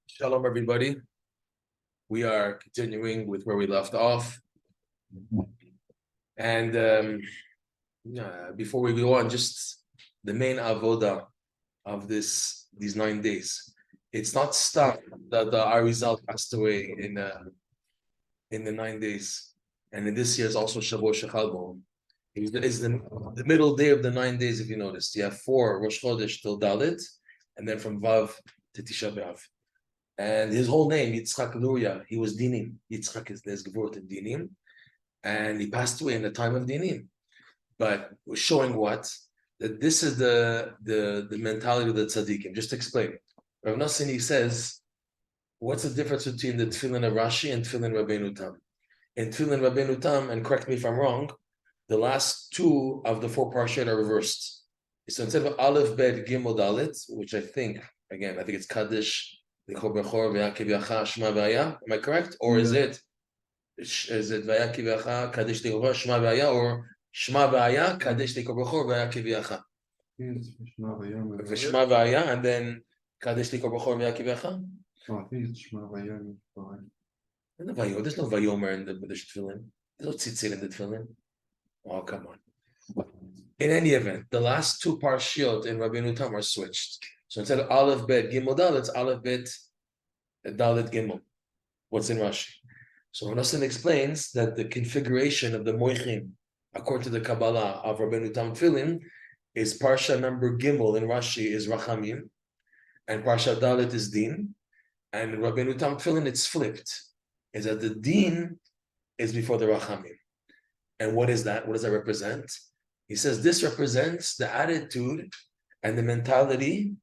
Shalom, everybody. We are continuing with where we left off. And before we go on, just the main avoda of these 9 days. It's not stuff that the Arizal passed away in the 9 days. And in this year is also Shavuot Shechalbo. It's the middle day of the 9 days, if you noticed. You have 4 Rosh Chodesh till Dalit, and then from Vav to Tisha B'Av. And his whole name, Yitzchak Luria, he was Dinim. Yitzchak is there's Gevurot in Dinim. And he passed away in the time of Dinim. But we're showing what? That this is the mentality of the tzaddikim. Just to explain. Rav Nassini says, what's the difference between the Tefillin of Rashi and Tefillin Rabbeinu Tam? In Tefillin Rabbeinu Tam, and correct me if I'm wrong, the last 2 of the 4 parshat are reversed. So instead of Aleph, Bet, Gimel, Dalet, which I think it's Kaddish, Am I correct? Or is it Vayakiv Yacha Kadesh Tekorbechor Shema V'Aya, or Shema V'Aya Kadesh Tekorbechor Vayakiv Yacha? Shema V'Aya and then Kadesh Tekorbechor Vayakiv Yacha? I think it's Shema V'Aya. There's no Vayomer in the Tefillin. There's no Tzitzit in the Tefillin. Oh, come on. In any event, the last 2 parshiot in Rabbeinu Tam are switched. So instead of Aleph, Bet, Gimel, Dalet, it's Aleph, Bet, Dalet, Gimel. What's in Rashi? So Nosson explains that the configuration of the Moichin, according to the Kabbalah of Rabbeinu Tam Tefillin, is Parsha number Gimel in Rashi is Rachamim, and Parsha Dalet is Din, and in Rabbeinu Tam Tefillin it's flipped. Is that the Din is before the Rachamim. And what is that? What does that represent? He says this represents the attitude and the mentality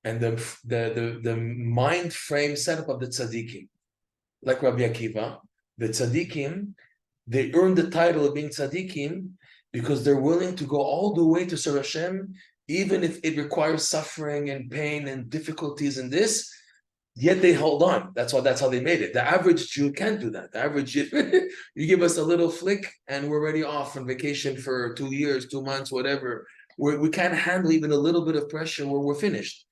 and the mind frame setup of the tzaddikim. Like Rabbi Akiva, the tzaddikim, they earn the title of being tzaddikim because they're willing to go all the way to serve Hashem, even if it requires suffering and pain and difficulties in this, yet they hold on. That's how they made it. The average Jew can't do that. The average Jew, you give us a little flick and we're already off on vacation for 2 years, 2 months, whatever. We can't handle even a little bit of pressure where we're finished.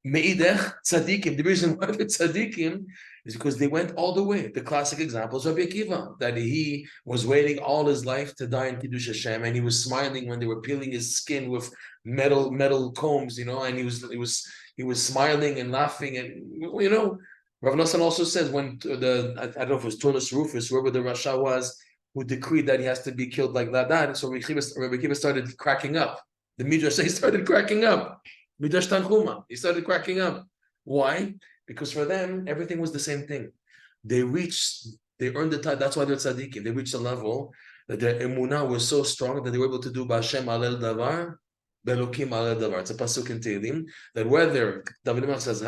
Me'idech tzaddikim. The reason why the tzaddikim is because they went all the way. The classic example is Rabbi Akiva, that he was waiting all his life to die in Kiddush Hashem, and he was smiling when they were peeling his skin with metal combs, and he was smiling and laughing, and Rav Nosson also says when I don't know if it was Turnus Rufus, whoever the Rasha was, who decreed that he has to be killed like that. So Rabbi Akiva started cracking up. The Midrash says he started cracking up. Midrash Tanchuma, he started cracking up. Why? Because for them, everything was the same thing. They earned the time. That's why they're tzaddikim. They reached a level that their emunah was so strong that they were able to do B'Hashem alel davar, Belokim alel davar. It's a pasuk in Tehillim that whether David Melech says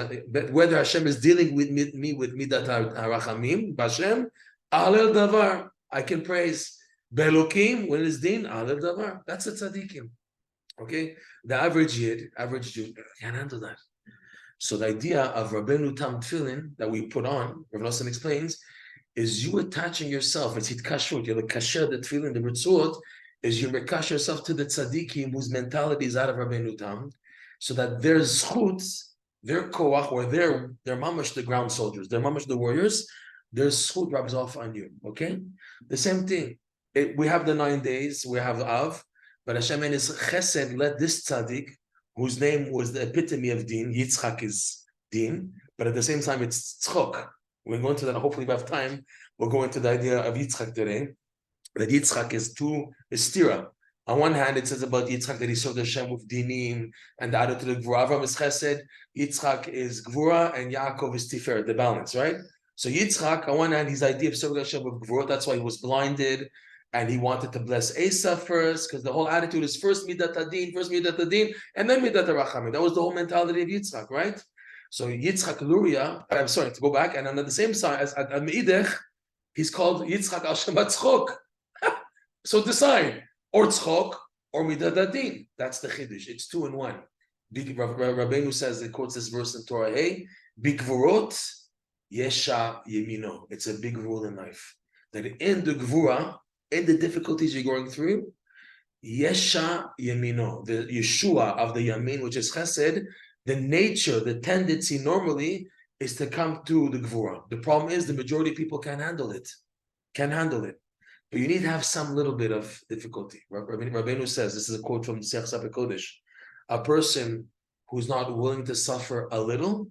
whether Hashem is dealing with me with midat harachamim, B'Hashem alel davar, I can praise. Belokim when it's din alel davar. That's the tzaddikim. Okay, the average Jew can't handle that. So the idea of Rabbeinu Tam Tefillin that we put on, Rav Nosson explains, is you attaching yourself. It's hitkashut. You're the kasher, the Tefillin, the ritzut, is you mekash yourself to the tzaddikim whose mentality is out of Rabbeinu Tam, so that their zchut, their koach, or their mamash, the ground soldiers, their mamash, the warriors, their zchut rubs off on you. Okay, the same thing. We have the 9 days. We have Av. But Hashem in His chesed let this tzaddik, whose name was the epitome of Din, Yitzchak is Din, but at the same time it's tzchok. We'll go into that, hopefully we have time, we'll go into the idea of Yitzchak today, that Yitzchak is stira. On one hand, it says about Yitzchak that he served Hashem with Dinim, and the attitude of Gvura. Avram is chesed, Yitzchak is Gvura, and Yaakov is Tifer, the balance, right? So Yitzchak, on one hand, his idea of serving Hashem with Gvura, that's why he was blinded, and he wanted to bless Asa first, because the whole attitude is first midat hadin, and then midat harachamim. That was the whole mentality of Yitzchak, right? So Yitzchak Luria, I'm sorry, to go back, and on the same side, as Meidech, he's called Yitzchak al Shem Tzchok. So decide, or Tzchok, or midat hadin. That's the Chiddush. It's 2 in 1. Rabbeinu says, it quotes this verse in Torah, hey, bigvurot yesha yemino. It's a big rule in life. That in the Gvura, in the difficulties you're going through, Yesha Yemino, the Yeshua of the Yamin, which is Chesed, the nature, the tendency normally is to come to the Gvura. The problem is the majority of people can't handle it. But you need to have some little bit of difficulty. Rabbeinu says, this is a quote from Sech Sapir Kodesh, a person who's not willing to suffer a little,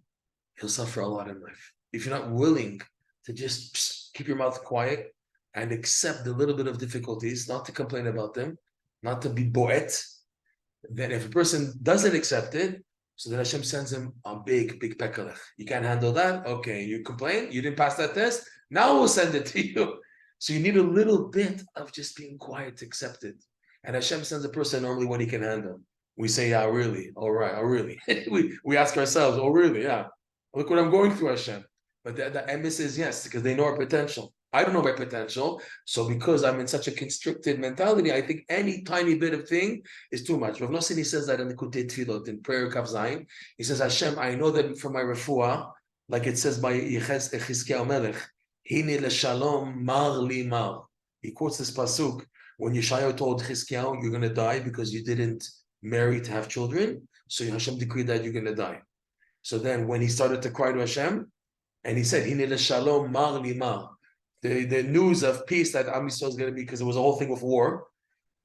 he'll suffer a lot in life. If you're not willing to just keep your mouth quiet and accept the little bit of difficulties, not to complain about them, not to be boet, then if a person doesn't accept it, so then Hashem sends him a big pekalech. You can't handle that? Okay, you complain, you didn't pass that test, now we'll send it to you. So you need a little bit of just being quiet to accept it. And Hashem sends a person normally what he can handle. We say, yeah, really, all right, oh, really. we ask ourselves, oh, really, yeah. Look what I'm going through, Hashem. But the emes is yes, because they know our potential. I don't know my potential. So because I'm in such a constricted mentality, I think any tiny bit of thing is too much. Rav Nosson, he says that in the Likutey Tefillot, in prayer Kav Zayin. He says, Hashem, I know that for my refuah, like it says by Yechezkel Melech, Hine leshalom mar li mar. He quotes this pasuk when Yeshayahu told Chizkiyahu, you're going to die because you didn't marry to have children. So Hashem decreed that you're going to die. So then when he started to cry to Hashem, and he said, Hine leshalom mar li mar. The news of peace that Am Yisrael is going to be, because it was a whole thing with war,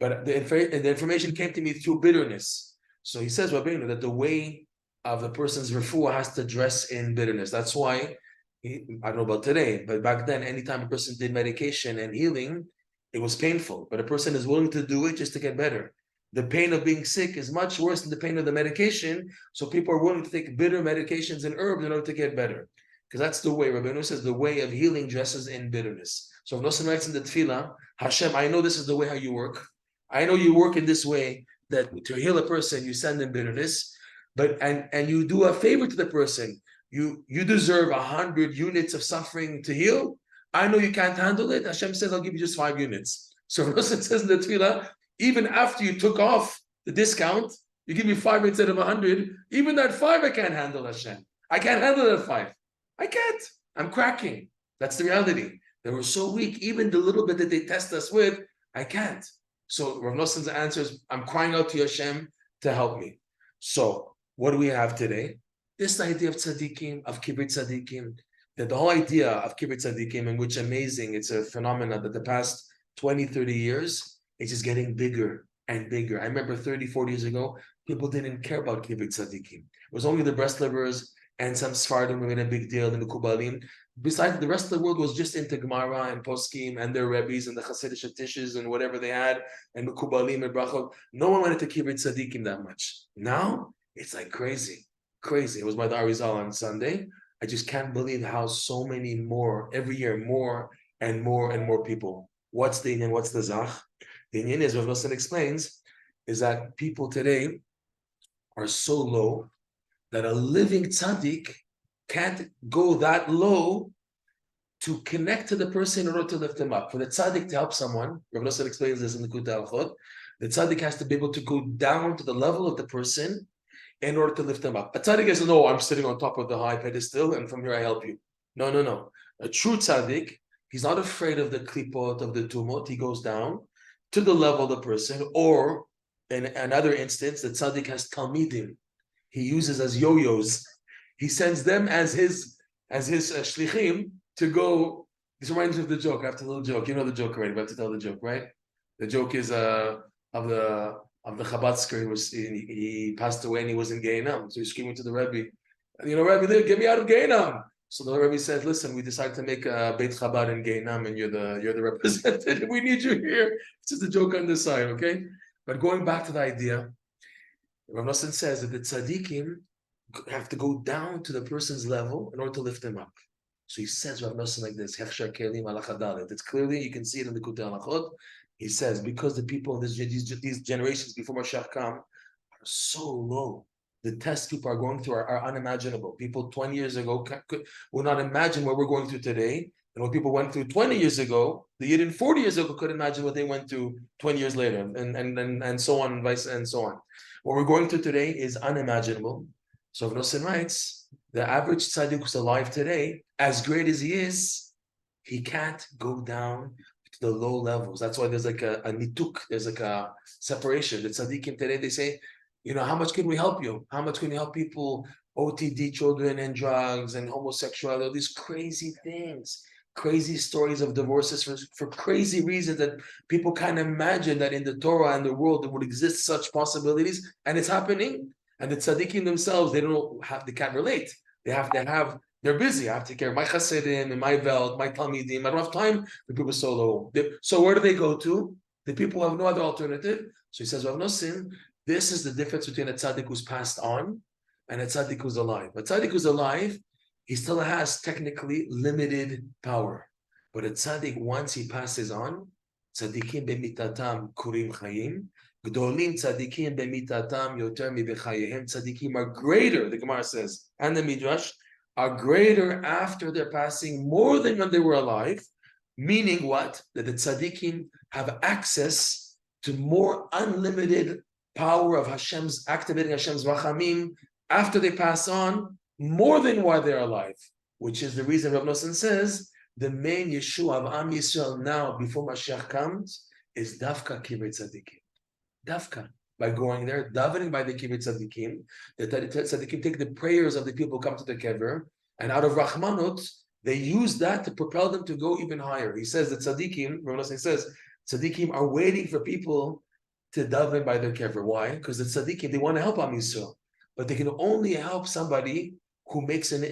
but the information came to me through bitterness. So he says, Rabbeinu, that the way of the person's refuah has to dress in bitterness. That's why, I don't know about today, but back then, anytime a person did medication and healing, it was painful. But a person is willing to do it just to get better. The pain of being sick is much worse than the pain of the medication. So people are willing to take bitter medications and herbs in order to get better. Because that's the way, Rabbeinu says, the way of healing dresses in bitterness. So if Nosson writes in the Tefillah, Hashem, I know this is the way how you work. I know you work in this way, that to heal a person, you send in bitterness, but and you do a favor to the person. You deserve 100 units of suffering to heal. I know you can't handle it. Hashem says, I'll give you just 5 units. So Nosson says in the Tefillah, even after you took off the discount, you give me 5 instead of 100, even that 5 I can't handle, Hashem. I can't handle that 5. I can't. I'm cracking. That's the reality. They were so weak, even the little bit that they test us with, I can't. So Rav Nosson's answer is, I'm crying out to Hashem to help me. So what do we have today? This idea of tzaddikim, of kibbut tzaddikim, that the whole idea of kibbut tzaddikim, in which amazing, it's a phenomenon that the past 20, 30 years, it's just getting bigger and bigger. I remember 30, 40 years ago, people didn't care about kibbut tzaddikim. It was only the Breslevers and some Sfardim who made a big deal, the Mekubalim. Besides, the rest of the world was just into Gemara and Poskim and their Rebbes and the Hasidic Tishes and whatever they had, and Mekubalim and Brachot. No one wanted to kibbut tzaddikim that much. Now, it's like crazy. It was my Arizal on Sunday. I just can't believe how so many more, every year, more and more and more people. What's the Inyan? What's the Zach? The Inyan is, Rav Nosson explains, is that people today are so low that a living tzaddik can't go that low to connect to the person in order to lift him up. For the tzaddik to help someone, Rav Nosson explains this in the Likutey Moharan, the tzaddik has to be able to go down to the level of the person in order to lift them up. A tzaddik says, no, I'm sitting on top of the high pedestal and from here I help you. No. A true tzaddik, he's not afraid of the klipot, of the tumot. He goes down to the level of the person, or in another instance, the tzaddik has talmidim. He uses as yo-yos. He sends them as his shlichim to go. This reminds me of the joke. I have to tell the joke. You know the joke already. I have to tell the joke, right? The joke is of the Chabadsker. He passed away and he was in Gehinnom. So he's screaming to the Rebbe, Rebbe, get me out of Gehinnom. So the Rebbe said, listen, we decided to make a Beit Chabad in Gehinnom, and you're the representative. We need you here. It's just a joke on the side, okay? But going back to the idea, Rav Nosson says that the tzaddikim have to go down to the person's level in order to lift them up. So he says, Rav Nosson, like this, it's clearly, you can see it in the Likutey Moharan. He says, because the people in these generations before Mashiach come are so low, the tests people are going through are unimaginable. People 20 years ago would not imagine what we're going through today. And what people went through 20 years ago, the Yidden 40 years ago could imagine what they went through 20 years later, and so on, and so on. What we're going through today is unimaginable. So Rav Nosson writes, the average tzaddik who's alive today, as great as he is, he can't go down to the low levels. That's why there's like a nituk, there's like a separation. The tzaddikim today, they say, How much can we help you? How much can you help people, OTD children and drugs and homosexuality, all these crazy things, crazy stories of divorces for crazy reasons that people can't imagine that in the Torah and the world there would exist such possibilities, and it's happening. And the tzaddikim themselves, they can't relate. They're busy. I have to take care of my chassidim and my veld, my talmidim. I don't have time for people so low. So where do they go to? The people who have no other alternative. So he says, Rav Nosson, this is the difference between a tzaddik who's passed on and a tzaddik who's alive. A tzaddik who's alive, he still has technically limited power. But a tzaddik, once he passes on, tzaddikim b'mitatam kurim chayim, gdolim tzaddikim b'mitatam yoter mi b'chayehem. Tzaddikim are greater, the Gemara says, and the Midrash, are greater after their passing more than when they were alive. Meaning what? That the tzaddikim have access to more unlimited power of Hashem's, activating Hashem's rachamim after they pass on, more than while they're alive. Which is the reason Rav Nosson says, the main Yeshua of Am Yisrael now, before Mashiach comes, is Dafka Kibbutz Tzaddikim. Dafka. By going there, davening by the Kibbutz Tzaddikim, the Tzaddikim take the prayers of the people who come to the kever, and out of Rahmanut, they use that to propel them to go even higher. He says that Tzaddikim, Rav Nosson says, Tzaddikim are waiting for people to daven by their kever. Why? Because the Tzaddikim, they want to help Am Yisrael, but they can only help somebody who makes an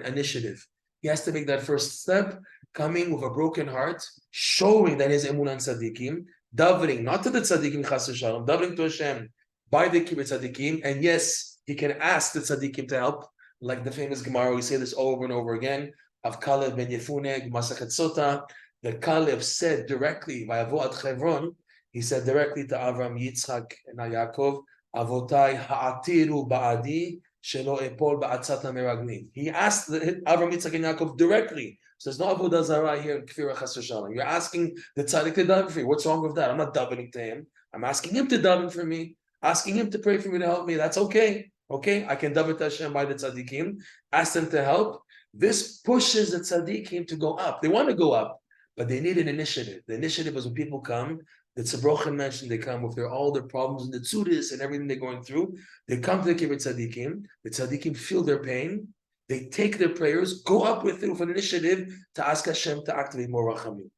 initiative. He has to make that first step, coming with a broken heart, showing that his emunah and tzaddikim, davening not to the tzaddikim chas v'shalom, davening to Hashem by the kibbutz tzaddikim, and yes, he can ask the tzaddikim to help, like the famous Gemara. We say this over and over again. Of Kalev ben Yefune, Masachet Sota, that Kalev said directly by Avo at Chevron, he said directly to Avram, Yitzchak, and Yaakov, Avotai ha'atiru ba'adi. He asked Avram, Yitzchak, and Yaakov directly. So there's no avodah zarah here in Kfirah Chas V'Shalom. You're asking the tzaddik to daven for you. What's wrong with that? I'm not davening to him. I'm asking him to daven for me, asking him to pray for me, to help me. That's okay. Okay, I can daven to Hashem by the tzaddikim, ask them to help. This pushes the tzaddikim to go up. They want to go up, but they need an initiative. The initiative is when people come. The Tzibrochen mentioned they come with all their problems and the tzudas and everything they're going through. They come to the kibbutz tzaddikim. The tzaddikim feel their pain. They take their prayers, go up with it with an initiative to ask Hashem to activate more rachamim.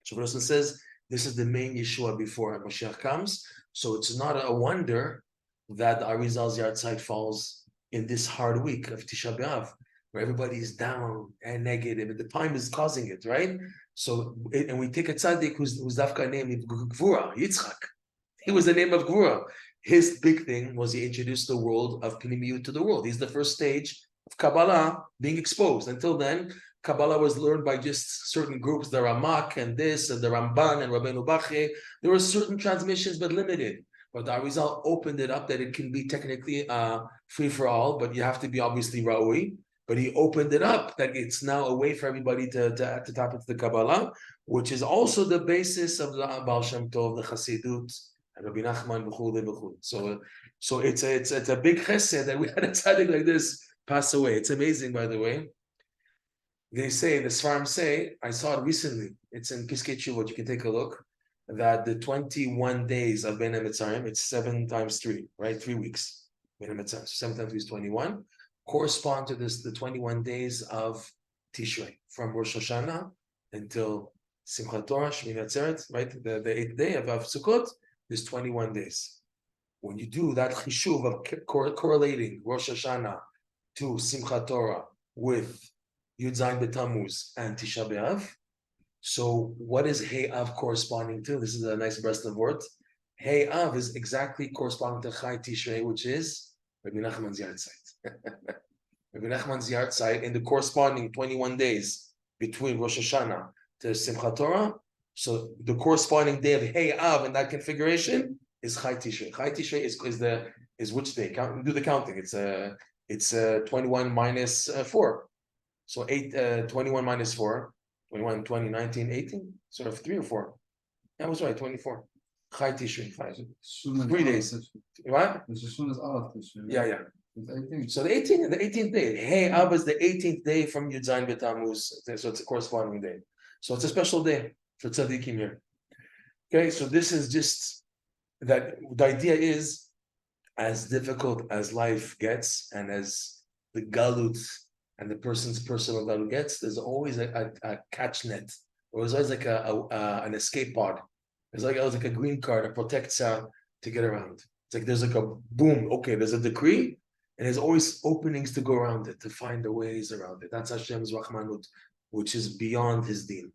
So Rav Nosson says this is the main Yeshua before Mashiach comes. So it's not a wonder that the Arizal's Yartzeit falls in this hard week of Tisha B'Av, where everybody is down and negative, and the time is causing it, right? So, and we take a tzaddik who's dafka named Gvura, Yitzchak. He was the name of Gvura. His big thing was he introduced the world of Pnimiyut to the world. He's the first stage of Kabbalah being exposed. Until then, Kabbalah was learned by just certain groups, the Ramak and this, and the Ramban and Rabbeinu Bachye. There were certain transmissions, but limited. But the Arizal opened it up that it can be technically free for all, but you have to be obviously Ra'ui. But he opened it up that it's now a way for everybody to tap into the Kabbalah, which is also the basis of the Baal Shem Tov, the Chassidut, and Rabbi Nachman, b'chul. So it's a big chesed that we had a tzaddik like this pass away. It's amazing, by the way. They say, the Sfarim say, I saw it recently. It's in Piskei Teshuvot. You can take a look. That the 21 days of Ben HaMetzarim, it's 7 times 3, right? 3 weeks. Ben HaMetzarim, 7 times 3 is 21. Correspond to the 21 days of Tishrei, from Rosh Hashanah until Simchat Torah, Shmini Atzeret, right? The 8th day of Sukkot, there's 21 days. When you do that chishuv of correlating Rosh Hashanah to Simchat Torah with Yud Zayin B'Tammuz and Tisha B'Av, so what is Hey Av corresponding to? This is a nice breast of words. Hey Av is exactly corresponding to Chai Tishrei, which is Rabbi Nachman's Yartzeit. Rabbi Nachman's Yartzeit in the corresponding 21 days between Rosh Hashanah to Simchat Torah. So the corresponding day of Hey Av in that configuration is Chai Tishrei. Chai Tishrei is which day? Do the counting. It's 21 minus 4. So 21 minus 4. 21, 20, 19, 18, sort of 3 or 4. That was right, 24. Chai Tishrei, 3 days. What? As soon as Allah Tishrei. Yeah. So the 18th day. Hey Ab is the 18th day from Yud Zayin B'Tammuz. So it's a corresponding day. So it's a special day for tzaddikim here. Okay, so this is just that the idea is, as difficult as life gets, and as the galut and the person's personal galut gets, there's always a catch net, or there's always like an escape pod. There's like a green card that protects to get around. It's like there's like a boom. Okay, there's a decree, and there's always openings to go around it, to find the ways around it. That's Hashem's Rahmanut, which is beyond His deen.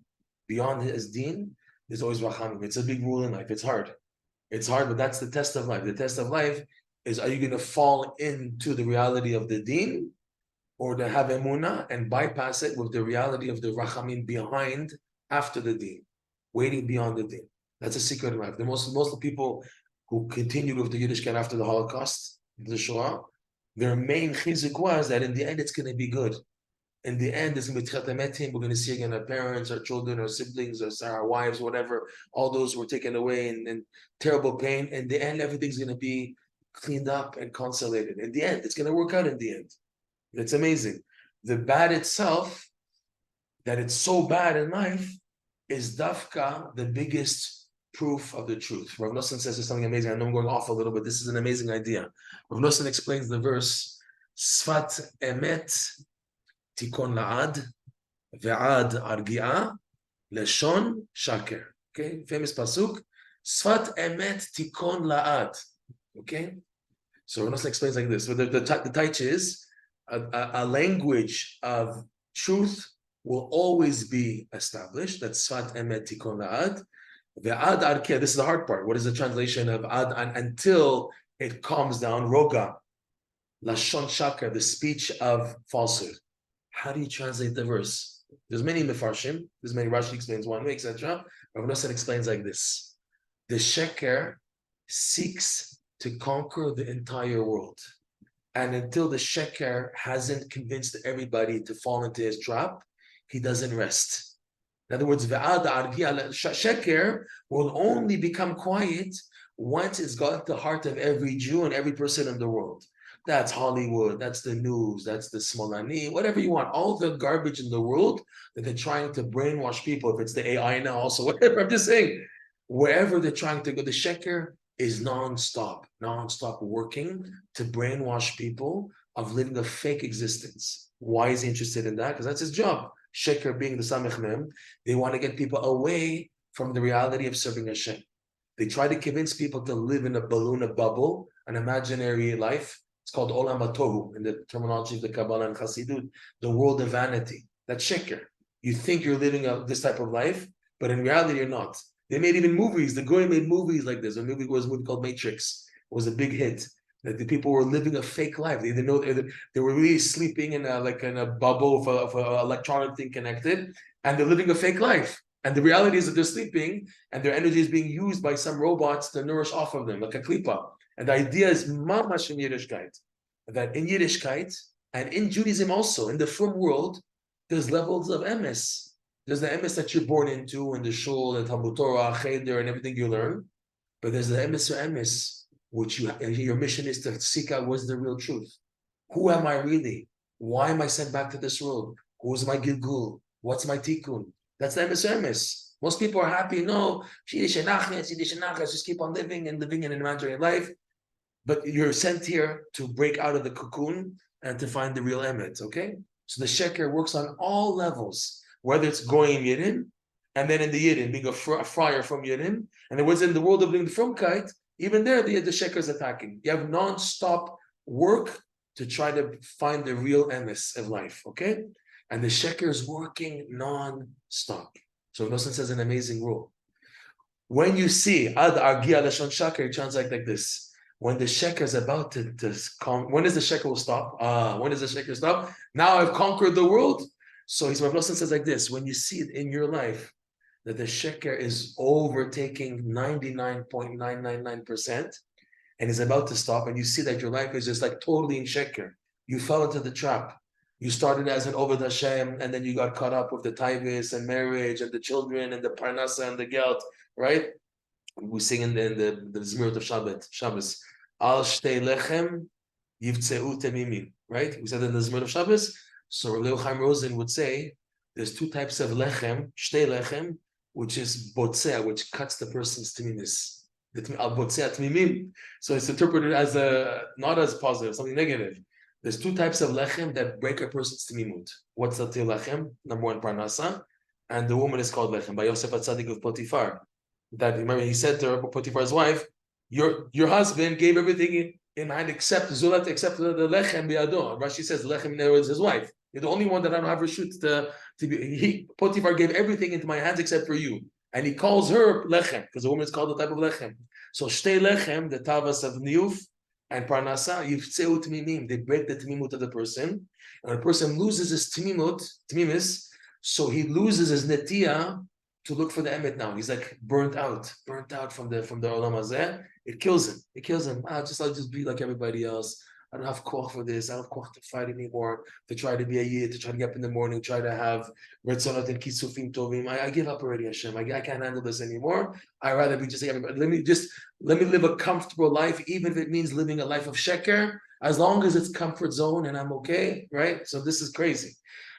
Beyond His deen, there's always Rachamim. It's a big rule in life. It's hard. It's hard, but that's the test of life. The test of life is, are you going to fall into the reality of the deen, or to have emunah and bypass it with the reality of the rachamim behind, after the deen, waiting beyond the deen? That's a secret of life. The most of the people who continued with the Yiddishkeit after the Holocaust, the Shoah, their main chizuk was that in the end it's going to be good. In the end, it's going to be tchatametim. We're going to see again our parents, our children, our siblings, our wives, whatever. All those were taken away in terrible pain. In the end, everything's going to be cleaned up and consolated. In the end, it's going to work out in the end. It's amazing. The bad itself, that it's so bad in life, is dafka the biggest proof of the truth. Rav Nosson says there's something amazing. I know I'm going off a little, but this is an amazing idea. Rav Nosson explains the verse, Sfat emet tikon la'ad, ve'ad argi'a, leshon shaker. Okay, famous pasuk, Sfat emet tikon la'ad. Okay, so Rav Nosson explains like this. So the taich is, a language of truth will always be established. That's Sfat emet tikon la'ad. Ve'ad arkeh, this is the hard part. What is the translation of ad? Until it calms down, roga, lashon shakar, the speech of falsehood. How do you translate the verse? There's many mefarshim. There's many. Rashi explains one way, etc. Rav Nosson explains like this: the sheker seeks to conquer the entire world, and until the sheker hasn't convinced everybody to fall into his trap, he doesn't rest. In other words, sheker will only become quiet once it's got the heart of every Jew and every person in the world. That's Hollywood, that's the news, that's the Smolani, whatever you want, all the garbage in the world that they're trying to brainwash people. If it's the AI now, also, whatever, I'm just saying, wherever they're trying to go, the sheker is non-stop working to brainwash people of living a fake existence. Why is he interested in that? Because that's his job. Sheker being the Samech Mem, they want to get people away from the reality of serving Hashem. They try to convince people to live in a balloon, a bubble, an imaginary life. It's called Olam HaTohu in the terminology of the Kabbalah and Chassidut, the world of vanity. That's sheker. You think you're living this type of life, but in reality you're not. They made even movies. The Goy made movies like this. A movie called Matrix. It was a big hit. That the people were living a fake life. They didn't know they were really sleeping in a bubble of an electronic thing connected, and they're living a fake life. And the reality is that they're sleeping, and their energy is being used by some robots to nourish off of them, like a klipa. And the idea is mamash in Yiddishkeit, that in Yiddishkeit and in Judaism also, in the frum world, there's levels of emes. There's the emes that you're born into in the shul, the Talmud Torah, cheder, and everything you learn. But there's the emes or emes, which your mission is to seek out what's the real truth. Who am I really? Why am I sent back to this world? Who's my gilgul? What's my tikkun? That's the emes or emes. Most people are happy. No, just keep on living in an imaginary life. But you're sent here to break out of the cocoon and to find the real emet, okay? So the sheker works on all levels, whether it's going Yidden, and then in the Yidden, being a friar from Yidden, and it was in the world of being the frumkeit, even there, the sheker is attacking. You have non-stop work to try to find the real emes of life, okay? And the sheker is working non-stop. So Nosson says an amazing rule. When you see ad argia lashon shaker, it sounds like this. When the sheker is about to come, when does the sheker will stop? When does the sheker stop? Now I've conquered the world. So Rav Nosson says like this: when you see it in your life that the sheker is overtaking 99.999% and is about to stop, and you see that your life is just like totally in sheker, you fell into the trap. You started as an Oved Hashem, and then you got caught up with the taivas and marriage and the children and the parnasa and the gelt, right? We sing in the Zmirut of Shabbos, Al shtei lechem yivtzeu temimim, right? We said in the Zmirut of Shabbos. So Leo Chaim Rosen would say there's two types of lechem, shtei lechem, which is botzea, which cuts the person's timimis. So it's interpreted as not as positive, something negative. There's two types of lechem that break a person's tmimut. What's the lechem? Number one, parnasa, and the woman is called lechem by Yosef Atzadik of Potiphar. That remember he said to Potiphar's wife, your husband gave everything in hand except Zulat, except the lechem biado. Rashi says lechem is his wife. You're the only one that I don't have reshut to be. Potiphar gave everything into my hands except for you. And he calls her lechem, because the woman is called the type of lechem. So shtei lechem, the tavas of niyuf, and parnasa, yiftzeu tmimim, they break the tmimut of the person. And when a person loses his tmimis, so he loses his netiya to look for the emet now. He's like burnt out from the olam hazeh. It kills him. I'll just be like everybody else. I don't have koch for this. I don't have koch to fight anymore. To try to be a yid, to try to get up in the morning, try to have retzonot and kisufim tovim. I give up already, Hashem. I can't handle this anymore. I'd rather be just like everybody. Let me live a comfortable life, even if it means living a life of sheker, as long as it's comfort zone and I'm okay, right? So this is crazy.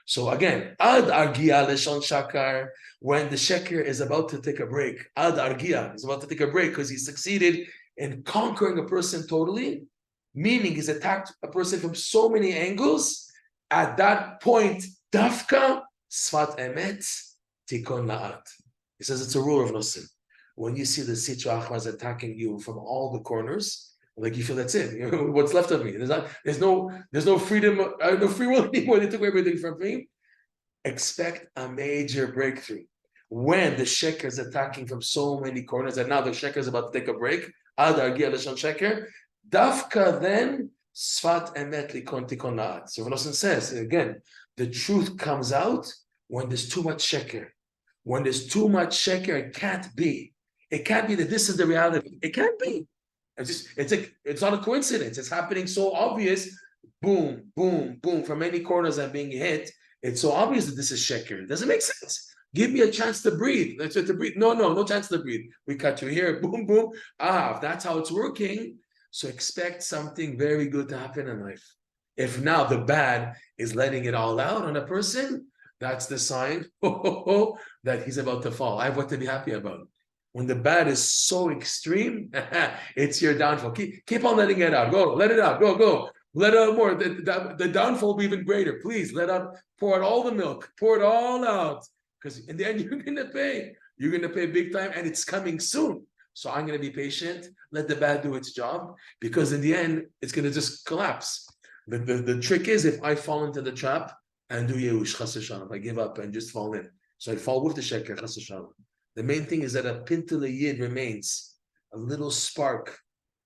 So again, ad argia leshon shakar, when the sheker is about to take a break, ad argia is about to take a break because he succeeded in conquering a person totally, meaning he's attacked a person from so many angles. At that point, dafka sfat emet tikon la'at. He says it's a rule of nosin. When you see the Sitra Achmaz attacking you from all the corners, like you feel that's it. You know, what's left of me? There's no freedom, no free will anymore. They took everything from me. Expect a major breakthrough. When the sheker is attacking from so many corners, and now the sheker is about to take a break, ad argia l'shon sheker, dafka then sfat emet likon tikon la'at. So Rav Nosson says again, the truth comes out when there's too much sheker. When there's too much sheker, it can't be. It can't be that this is the reality. It can't be. It's not a coincidence. It's happening so obvious. Boom, boom, boom. From many corners I'm being hit. It's so obvious that this is sheker. It doesn't make sense. Give me a chance to breathe. Let's to breathe. No chance to breathe. We cut you here. Boom, boom. If that's how it's working, so expect something very good to happen in life. If now the bad is letting it all out on a person, that's the sign that he's about to fall. I have what to be happy about. When the bad is so extreme, it's your downfall. Keep on letting it out. Go, let it out. Go. Let out more. The downfall will be even greater. Please pour out all the milk. Pour it all out. Because in the end, you're going to pay. You're going to pay big time, and it's coming soon. So I'm going to be patient. Let the bad do its job. Because in the end, it's going to just collapse. The trick is, if I fall into the trap and do Yehush, chas v'shalom, I give up and just fall in. So I fall with the sheker, chas v'shalom. The main thing is that a pintel yid remains, a little spark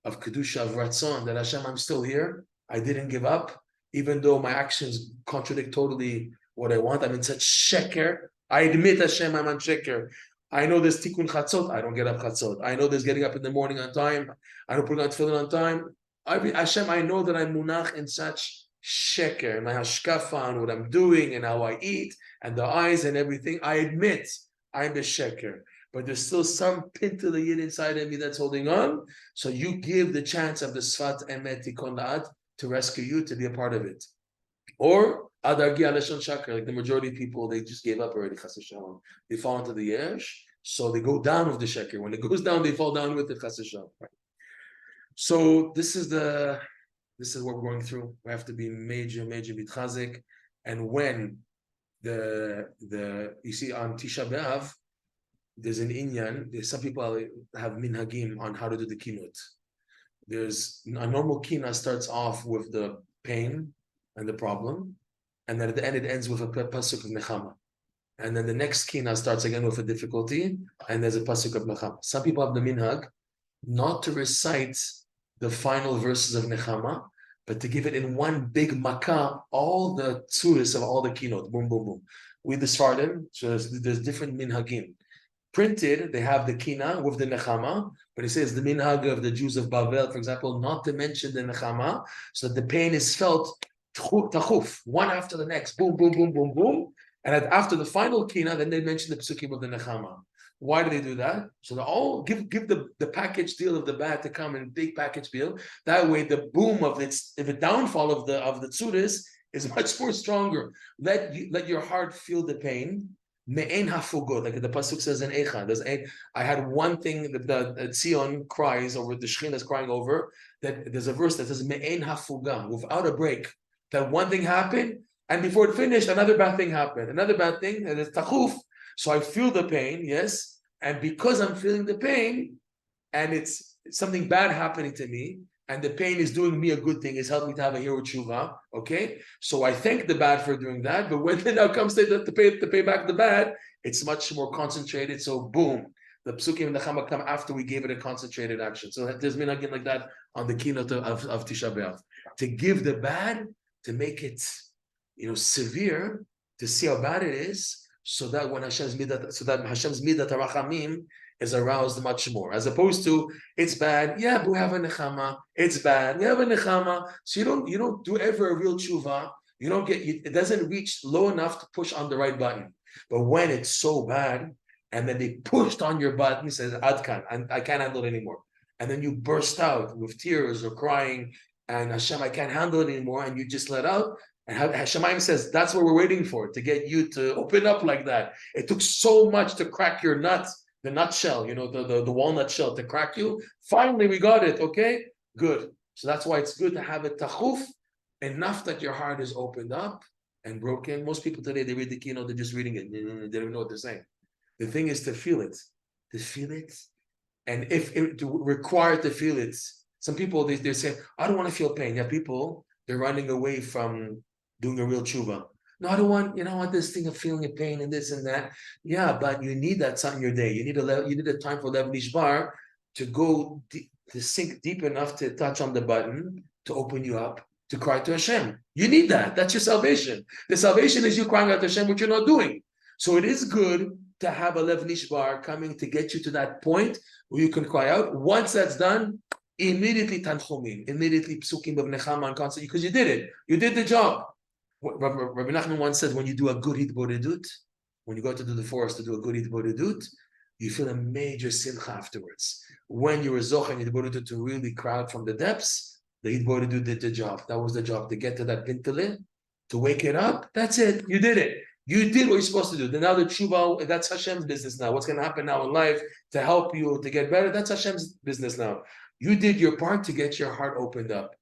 of kedusha, of ratzon, that Hashem, I'm still here. I didn't give up, even though my actions contradict totally what I want. I'm in such sheker. I admit, Hashem, I'm on sheker. I know there's tikkun chatzot. I don't get up chatzot. I know there's getting up in the morning on time. I don't put on tefillin on time. Hashem, I know that I'm munach in such sheker, my hashkafa on what I'm doing and how I eat and the eyes and everything. I admit I'm a sheker, but there's still some pintel yid inside of me that's holding on. So you give the chance of the sfat emet tikon la'at to rescue you, to be a part of it. Or ad argia leshon shakar, like the majority of people, they just gave up already, chas v'shalom. They fall into the yesh, so they go down with the sheker. When it goes down, they fall down with it, chas v'shalom. So this is what we're going through. We have to be major bitchazik. And when you see on Tisha B'Av, there's an inyan. There's some people have minhagim on how to do the kinut. There's a normal kina starts off with the pain and the problem, and then at the end it ends with a pasuk of nechama. And then the next kina starts again with a difficulty, and there's a pasuk of nechama. Some people have the minhag not to recite the final verses of nechama, but to give it in one big makah, all the tzuris of all the kinot, boom, boom, boom. With the Sfardim, so there's different minhagim. Printed, they have the kina with the nechama, but it says the minhag of the Jews of Bavel, for example, not to mention the nechama, so that the pain is felt tachuf, one after the next, boom, boom, boom, boom, boom. And after the final kina, then they mention the psukim of the nechama. Why do they do that? So they all give the package deal of the bad to come in big package deal. That way, the boom of the downfall of the tzuris is much more stronger. Let your heart feel the pain, Me'en hafugot, like the pasuk says in Eicha. I had one thing that the Tzion cries over, the Shekhinah is crying over. That there's a verse that says Me'en hafuga, without a break. That one thing happened, and before it finished, another bad thing happened. Another bad thing, and it's tachuf. So I feel the pain, yes, and because I'm feeling the pain, and it's something bad happening to me, and the pain is doing me a good thing, is helping me to have a hero tshuva. Okay, so I thank the bad for doing that, but when it now comes to pay back the bad, it's much more concentrated. So boom, the psukim and the chama come after we gave it a concentrated action. So there's minhagim like that on the keynote of Tisha B'Av, to give the bad, to make it, severe, to see how bad it is, so that when Hashem's midat harachamim is aroused much more, as opposed to it's bad, yeah, but we have a nechama. It's bad, we have a nechama. So you don't do ever a real tshuva. You don't get it doesn't reach low enough to push on the right button. But when it's so bad, and then they pushed on your button, says Adkan, I can't handle it anymore, and then you burst out with tears or crying, and Hashem, I can't handle it anymore, and you just let out. And Hashemayim says that's what we're waiting for, to get you to open up like that. It took so much to crack your nuts. The nutshell, the walnut shell to crack you. Finally, we got it. Okay, good. So that's why it's good to have it tachuf, enough that your heart is opened up and broken. Most people today, they read the keynote, they're just reading it. They don't know what they're saying. The thing is to feel it, and if it required to feel it. Some people they say, I don't want to feel pain. Yeah, people, they're running away from doing a real tshuva. No, I don't want this thing of feeling a pain and this and that. Yeah, but you need that time in your day. You need a time for lev nishbar to go to sink deep enough to touch on the button to open you up to cry to Hashem. You need that. That's your salvation. The salvation is you crying out to Hashem, which you're not doing. So it is good to have a lev nishbar coming to get you to that point where you can cry out. Once that's done, immediately tanchumim, immediately psukim of nechama and concert, because you did it. You did the job. Rabbi Nachman once said, when you do a good hitbodedut, when you go to the forest to do a good hitbodedut, you feel a major simcha afterwards. When you were zocha and hitbodedut to really cry out from the depths, the hitbodedut did the job. That was the job, to get to that pintele, to wake it up. That's it. You did it. You did what you're supposed to do. Then now the tshuva, that's Hashem's business now. What's going to happen now in life to help you to get better? That's Hashem's business now. You did your part to get your heart opened up.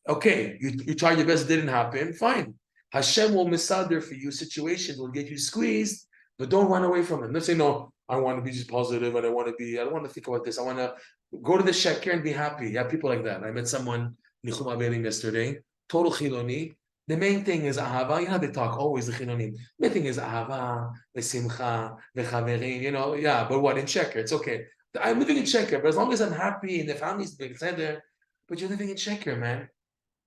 Okay, you tried your best, it didn't happen. Fine. Hashem will misader for you. Situations will get you squeezed, but don't run away from it. Let's say, no, I want to be just positive, and I don't want to think about this. I want to go to the sheker and be happy. Yeah, people like that. I met someone, Nichum Avelim, yesterday, total chiloni. The main thing is ahava. They talk always, the chilonim. The main thing is ahava, the simcha, the chaverim, yeah, but what, in sheker? It's okay. I'm living in sheker, but as long as I'm happy and the family's big, but you're living in sheker, man.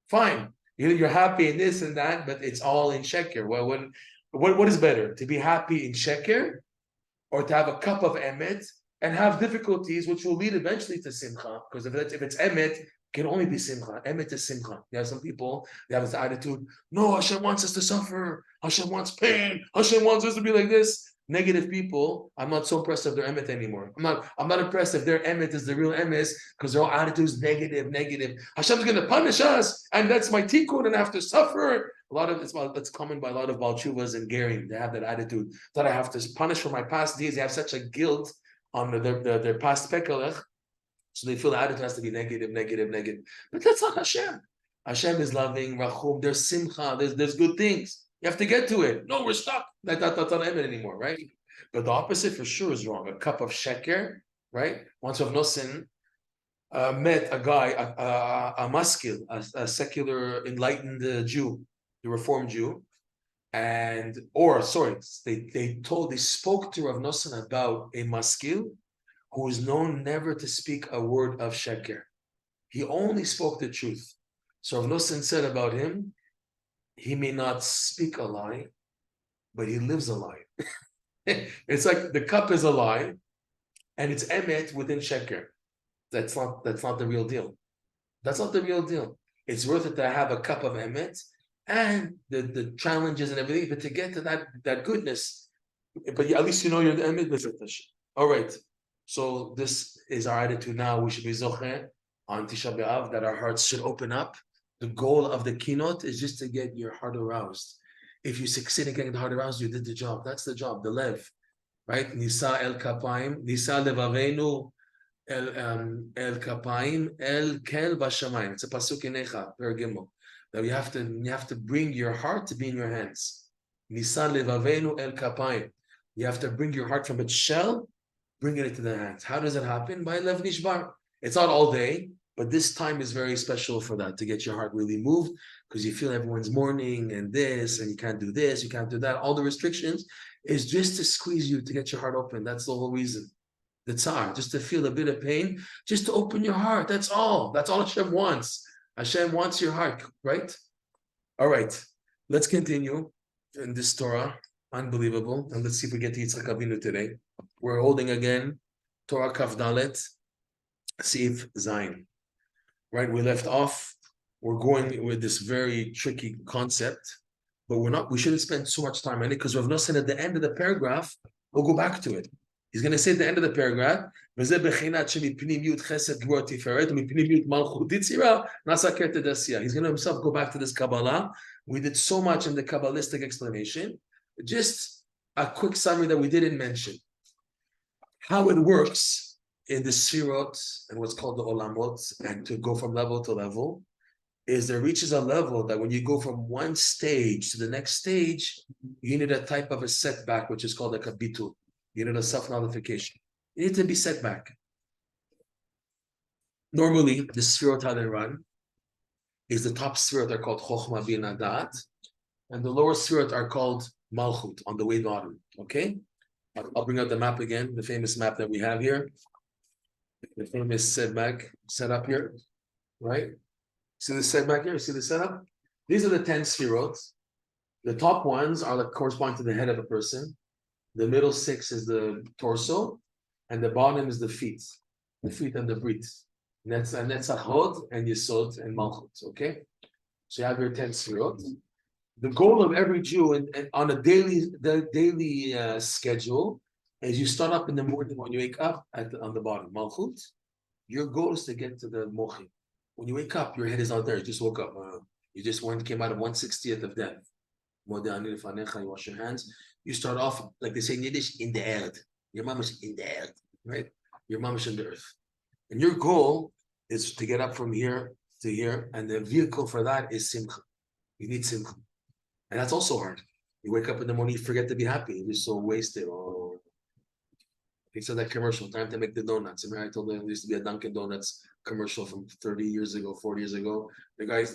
Fine. You're happy in this and that, but it's all in sheker. Well, what is better, to be happy in sheker, or to have a cup of emet and have difficulties, which will lead eventually to simcha? Because if it's emet, it can only be simcha. Emet is simcha. You have some people, they have this attitude, no, Hashem wants us to suffer. Hashem wants pain. Hashem wants us to be like this. Negative people, I'm not so impressed if they're emet anymore. I'm not impressed if their emet is the real emes, because their whole attitude is negative. Hashem's going to punish us, and that's my tikkun, and I have to suffer. It's common by a lot of Baal Tshuvas and Gerim. They have that attitude that I have to punish for my past deeds. They have such a guilt on their past pekelech, so they feel the attitude has to be negative. But that's not Hashem. Hashem is loving, rachum. There's simcha. There's good things. You have to get to it. No, we're stuck. That's not emet anymore, right? But the opposite for sure is wrong. A cup of sheker, right? Once Rav Nosson met a guy, a maskil, a secular, enlightened Jew, the Reformed Jew, they spoke to Rav Nosson about a maskil who is known never to speak a word of sheker. He only spoke the truth. So Rav Nosson said about him, he may not speak a lie, but he lives a lie. It's like the cup is a lie, and it's emet within sheker. That's not the real deal. That's not the real deal. It's worth it to have a cup of emet and the challenges and everything, but to get to that goodness. But at least you're the emet. All right. So this is our attitude now. We should be zocher on Tisha B'Av, that our hearts should open up. The goal of the keynote is just to get your heart aroused. If you succeed in getting the heart aroused, you did the job. That's the job, the lev, right? Nisa el kapayim, nisa levavenu el kapayim el kel bashamayim. It's a pasuk in Echa, very gimel. That you have to bring your heart to be in your hands. Nisa levavenu el kapayim. You have to bring your heart from its shell, bring it into the hands. How does it happen? By lev nishbar. It's not all day, but this time is very special for that, to get your heart really moved, because you feel everyone's mourning and this, and you can't do this, you can't do that. All the restrictions is just to squeeze you, to get your heart open. That's the whole reason. The tsar, just to feel a bit of pain, just to open your heart. That's all. That's all Hashem wants. Hashem wants your heart, right? All right, let's continue in this Torah. Unbelievable. And let's see if we get to Yitzchak Avinu today. We're holding again Torah Kaf Dalet, Sif Zayin. Right, we left off. We're going with this very tricky concept, but we shouldn't spend so much time on it, because Rav Nosson at the end of the paragraph, we'll go back to it. He's going to say at the end of the paragraph, he's going to himself go back to this Kabbalah. We did so much in the Kabbalistic explanation. Just a quick summary that we didn't mention. How it works in the Sfirot and what's called the Olamot, and to go from level to level, is there reaches a level that when you go from one stage to the next stage, you need a type of a setback, which is called a kabitul. You need a self-nullification. You need to be set back. Normally, the Sfirot how they run is the top Sfirot are called Chochmah Bina Da'at, and the lower Sfirot are called Malchut, on the way bottom. Okay? I'll bring out the map again, the famous map that we have here. The famous setback set up here, right? See the setback here? See the setup? These are the 10 Sfirot. The top ones are correspond to the head of a person. The middle 6 is the torso, and the bottom is the feet and the brit. Netzachot and Yesod and Malchut. Okay, so you have your 10 Sfirot. The goal of every Jew and on a daily schedule is you start up in the morning when you wake up on the bottom, Malchut. Your goal is to get to the Mochi. When you wake up, your head is out there. You just woke up. You just came out of 1/60th of death. You wash your hands. You start off, like they say in Yiddish, in the earth. Your mom is in the earth, right? Your mom is in the earth. And your goal is to get up from here to here. And the vehicle for that is simcha. You need simcha. And that's also hard. You wake up in the morning, you forget to be happy. You're just so wasted. Oh, he said that commercial, time to make the donuts. And I told them there used to be a Dunkin' Donuts commercial from 30 years ago, 40 years ago. The guy,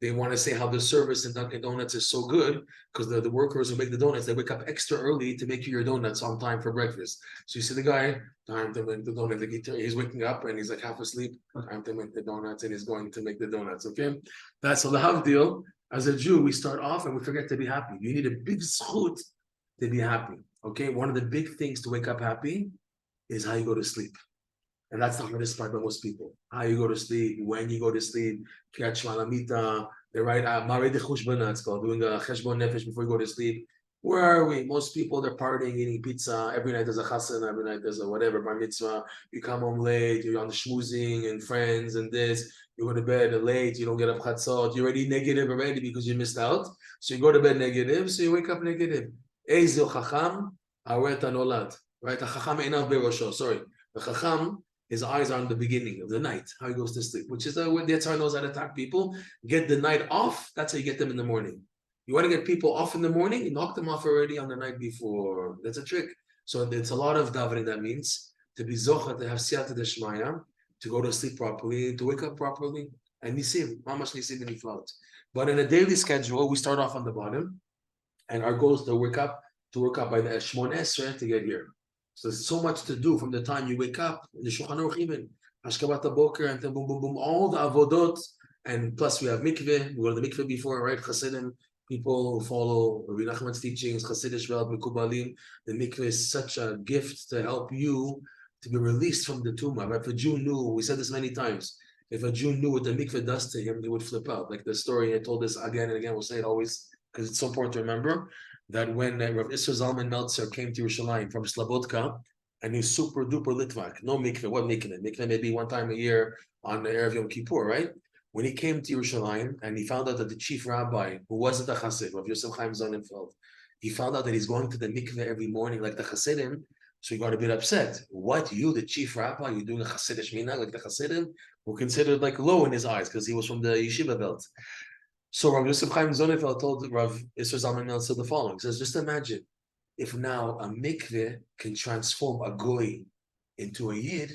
they want to say how the service in Dunkin' Donuts is so good because the workers who make the donuts, they wake up extra early to make you your donuts on time for breakfast. So you see the guy, time to make the donut. He's waking up and he's like half asleep. Time to make the donuts, and he's going to make the donuts. Okay, that's so the havdil. As a Jew, we start off and we forget to be happy. You need a big zchut to be happy. Okay, one of the big things to wake up happy is how you go to sleep. And that's the hardest part for most people. How you go to sleep, when you go to sleep, they write Marei de Chushbana, it's called, doing a cheshbon nefesh before you go to sleep. Where are we? Most people, they're partying, eating pizza. Every night there's a chassan, every night there's a whatever, bar mitzvah. You come home late, you're on the schmoozing and friends and this. You go to bed late, you don't get up chatzot. You're already negative already because you missed out. So you go to bed negative, so you wake up negative. Eizil chacham, aret anolad. Right? The chacham einav berosho. Sorry. The chacham, his eyes are on the beginning of the night, how he goes to sleep, which is what the Yitzhak knows how to attack people. Get the night off, that's how you get them in the morning. You want to get people off in the morning, you knock them off already on the night before. That's a trick. So it's a lot of davening. That means to be zocha, to have siyata deshmaya, to go to sleep properly, to wake up properly, and nisim, mamash nisim and niflaot. But in a daily schedule, we start off on the bottom, and our goal is to work up by the Shmon Esrei to get here. So there's so much to do from the time you wake up, the Shulchan Aruch even, Hashkavat HaBoker, and then boom, boom, boom, all the avodot, and plus we have mikveh, we go to the mikveh before, right? Chassidim, people who follow Rabbi Nachman's teachings, Chassidish V'al Mekubalim, the mikveh is such a gift to help you to be released from the tumah. If a Jew knew, we said this many times, if a Jew knew what the mikveh does to him, he would flip out. Like the story, I told this again and again, we'll say it always, because it's so important to remember, that when Rav Isser Zalman Meltzer came to Yerushalayim from Slobodka, and he's super duper litvak, no mikveh, what mikveh? Mikveh maybe one time a year on the Erev Yom Kippur, right? when he came to Yerushalayim and he found out that the chief rabbi, who wasn't a Chassid, Rav Yosef Chaim Sonnenfeld, he found out that he's going to the mikveh every morning like the Chassidim, so he got a bit upset. What, you, the chief rabbi, you're doing a Chassidish minhag like the Chassidim, were considered like low in his eyes because he was from the yeshiva belt. So Rav Yosef Chaim Sonnenfeld told Rav Isser Zalman Meltzer the following. He says, just imagine if now a mikveh can transform a goy into a yid,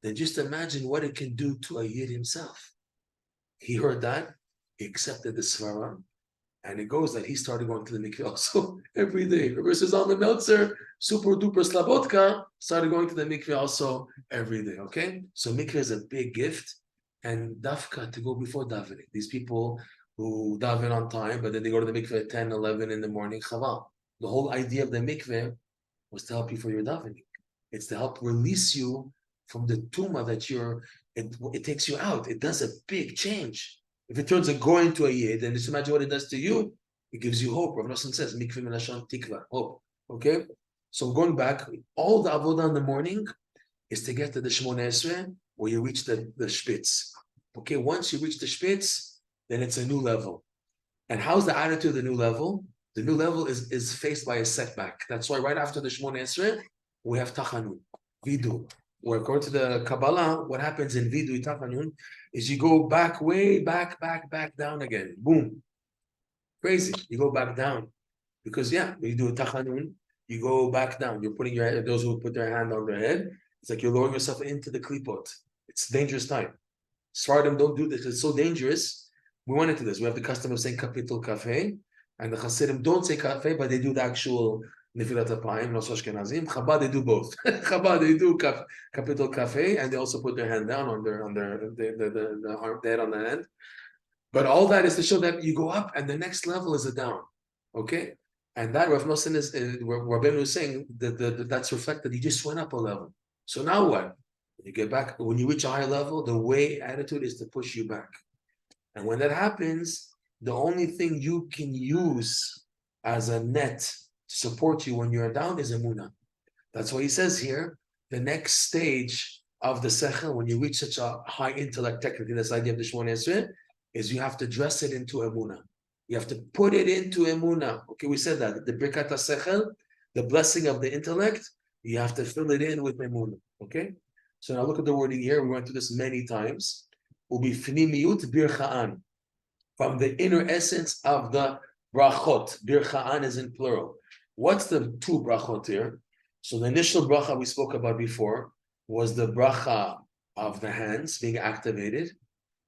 then just imagine what it can do to a yid himself. He heard that, he accepted the svara, and it goes that he started going to the mikveh also every day. Rav Isser Zalman Meltzer, super duper slabotka, started going to the mikveh also every day. Okay, so mikveh is a big gift, and dafka to go before davening. These people who daven on time, but then they go to the mikveh at 10, 11 in the morning, chaval. The whole idea of the mikveh was to help you for your davening. It's to help release you from the tumah that it takes you out. It does a big change. If it turns a goy into a yid, then just imagine what it does to you. It gives you hope. Rav Nosson says, mikveh milashon tikva, hope. Okay? So going back, all the avodah in the morning is to get to the Shmoneh Esrei, where you reach the Spitz. Okay, once you reach the Spitz, then it's a new level. And how's the attitude of the new level? The new level is faced by a setback. That's why right after the Shmoneh Esrei, we have Tachanun, Vidu. Where according to the Kabbalah, what happens in Vidu Tachanun is you go back, way back down again. Boom. Crazy. You go back down. Because when you do a Tachanun, you go back down. You're putting your head, those who put their hand on their head, it's like you're lowering yourself into the klipot. It's a dangerous time. Svardim don't do this. It's so dangerous. We went into this. We have the custom of saying kapitel kafeh, and the Hasidim don't say kafeh, but they do the actual Nefilat Apayim, Nos Ashkenazim. Chabad, they do both. Chabad, they do kapitel kafeh, and they also put their hand down on their the arm, head on the hand. But all that is to show that you go up, and the next level is a down. Okay, and that Rav Nosson is Rabbeinu is saying that that's reflected. You just went up a level. So now what? When you get back, when you reach a high level, the way attitude is to push you back. And when that happens, the only thing you can use as a net to support you when you're down is emunah. That's why he says here, the next stage of the sechel, when you reach such a high intellect, technically, this idea of the Shmoneh Esrei, is you have to dress it into emunah. You have to put it into emunah. Okay, we said that. The birkat sechel, the blessing of the intellect, you have to fill it in with emunah. Okay? So now look at the wording here. We went through this many times. Ubifnimiyut bircha'an. From the inner essence of the brachot. Bircha'an is in plural. What's the two brachot here? So the initial bracha we spoke about before was the bracha of the hands being activated.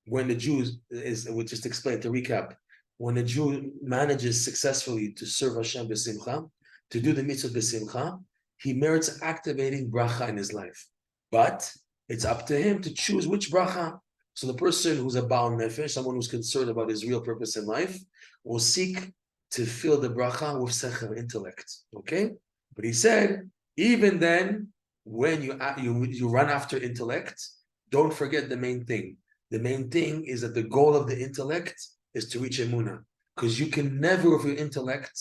When the Jew we just explained to recap, when a Jew manages successfully to serve Hashem b'simcha, to do the mitzvah b'simcha, he merits activating bracha in his life. But it's up to him to choose which bracha. So the person who's a Baal Nefesh, someone who's concerned about his real purpose in life, will seek to fill the bracha with sechel, intellect. Okay? But he said, even then, when you run after intellect, don't forget the main thing. The main thing is that the goal of the intellect is to reach emunah. Because you can never, with your intellect,